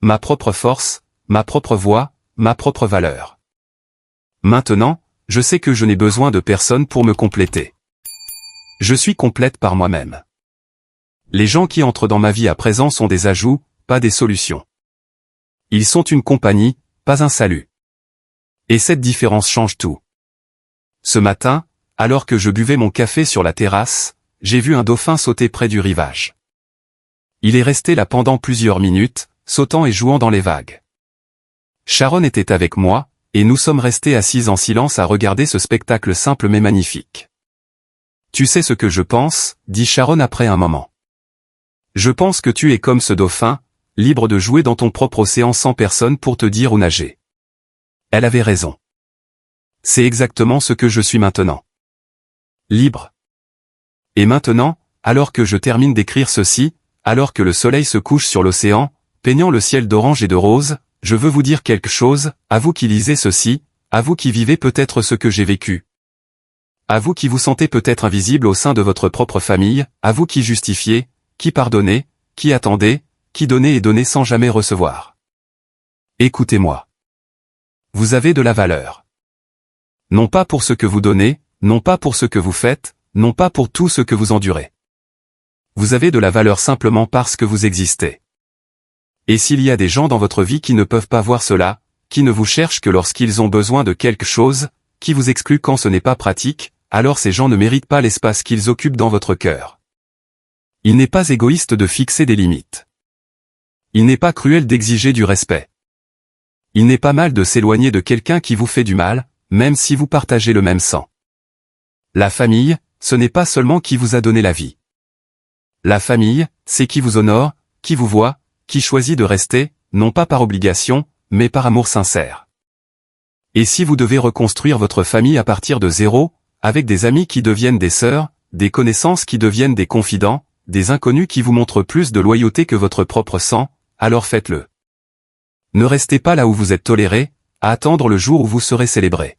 Ma propre force, ma propre voix, ma propre valeur. Maintenant, je sais que je n'ai besoin de personne pour me compléter. Je suis complète par moi-même. Les gens qui entrent dans ma vie à présent sont des ajouts, pas des solutions. Ils sont une compagnie, pas un salut. Et cette différence change tout. Ce matin, alors que je buvais mon café sur la terrasse, j'ai vu un dauphin sauter près du rivage. Il est resté là pendant plusieurs minutes, sautant et jouant dans les vagues. Sharon était avec moi, et nous sommes restés assis en silence à regarder ce spectacle simple mais magnifique. Tu sais ce que je pense, dit Sharon après un moment. Je pense que tu es comme ce dauphin, libre de jouer dans ton propre océan sans personne pour te dire où nager. Elle avait raison. C'est exactement ce que je suis maintenant. Libre. Et maintenant, alors que je termine d'écrire ceci, alors que le soleil se couche sur l'océan, peignant le ciel d'orange et de rose, je veux vous dire quelque chose, à vous qui lisez ceci, à vous qui vivez peut-être ce que j'ai vécu. À vous qui vous sentez peut-être invisible au sein de votre propre famille, à vous qui justifiez, qui pardonnez, qui attendez, qui donnez et donnez sans jamais recevoir. Écoutez-moi. Vous avez de la valeur. Non pas pour ce que vous donnez, non pas pour ce que vous faites, non pas pour tout ce que vous endurez. Vous avez de la valeur simplement parce que vous existez. Et s'il y a des gens dans votre vie qui ne peuvent pas voir cela, qui ne vous cherchent que lorsqu'ils ont besoin de quelque chose, qui vous excluent quand ce n'est pas pratique, alors ces gens ne méritent pas l'espace qu'ils occupent dans votre cœur. Il n'est pas égoïste de fixer des limites. Il n'est pas cruel d'exiger du respect. Il n'est pas mal de s'éloigner de quelqu'un qui vous fait du mal, même si vous partagez le même sang. La famille, ce n'est pas seulement qui vous a donné la vie. La famille, c'est qui vous honore, qui vous voit, qui choisit de rester, non pas par obligation, mais par amour sincère. Et si vous devez reconstruire votre famille à partir de zéro, avec des amis qui deviennent des sœurs, des connaissances qui deviennent des confidents, des inconnus qui vous montrent plus de loyauté que votre propre sang, alors faites-le. Ne restez pas là où vous êtes toléré, à attendre le jour où vous serez célébré.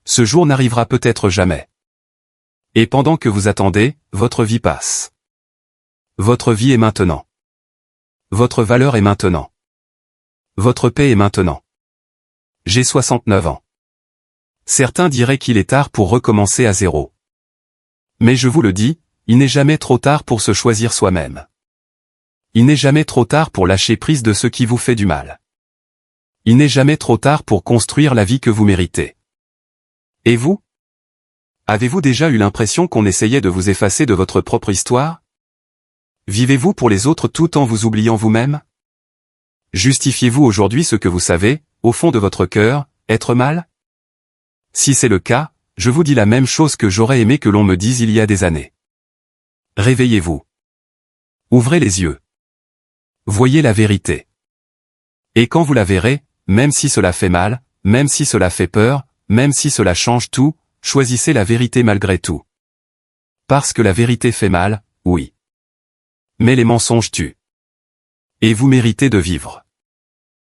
Ce jour n'arrivera peut-être jamais. Et pendant que vous attendez, votre vie passe. Votre vie est maintenant. Votre valeur est maintenant. Votre paix est maintenant. J'ai 69 ans. Certains diraient qu'il est tard pour recommencer à zéro. Mais je vous le dis, il n'est jamais trop tard pour se choisir soi-même. Il n'est jamais trop tard pour lâcher prise de ce qui vous fait du mal. Il n'est jamais trop tard pour construire la vie que vous méritez. Et vous? Avez-vous déjà eu l'impression qu'on essayait de vous effacer de votre propre histoire? Vivez-vous pour les autres tout en vous oubliant vous-même? Justifiez-vous aujourd'hui ce que vous savez, au fond de votre cœur, être mal? Si c'est le cas, je vous dis la même chose que j'aurais aimé que l'on me dise il y a des années. Réveillez-vous. Ouvrez les yeux. Voyez la vérité. Et quand vous la verrez, même si cela fait mal, même si cela fait peur, même si cela change tout, choisissez la vérité malgré tout. Parce que la vérité fait mal, oui. Mais les mensonges tuent. Et vous méritez de vivre.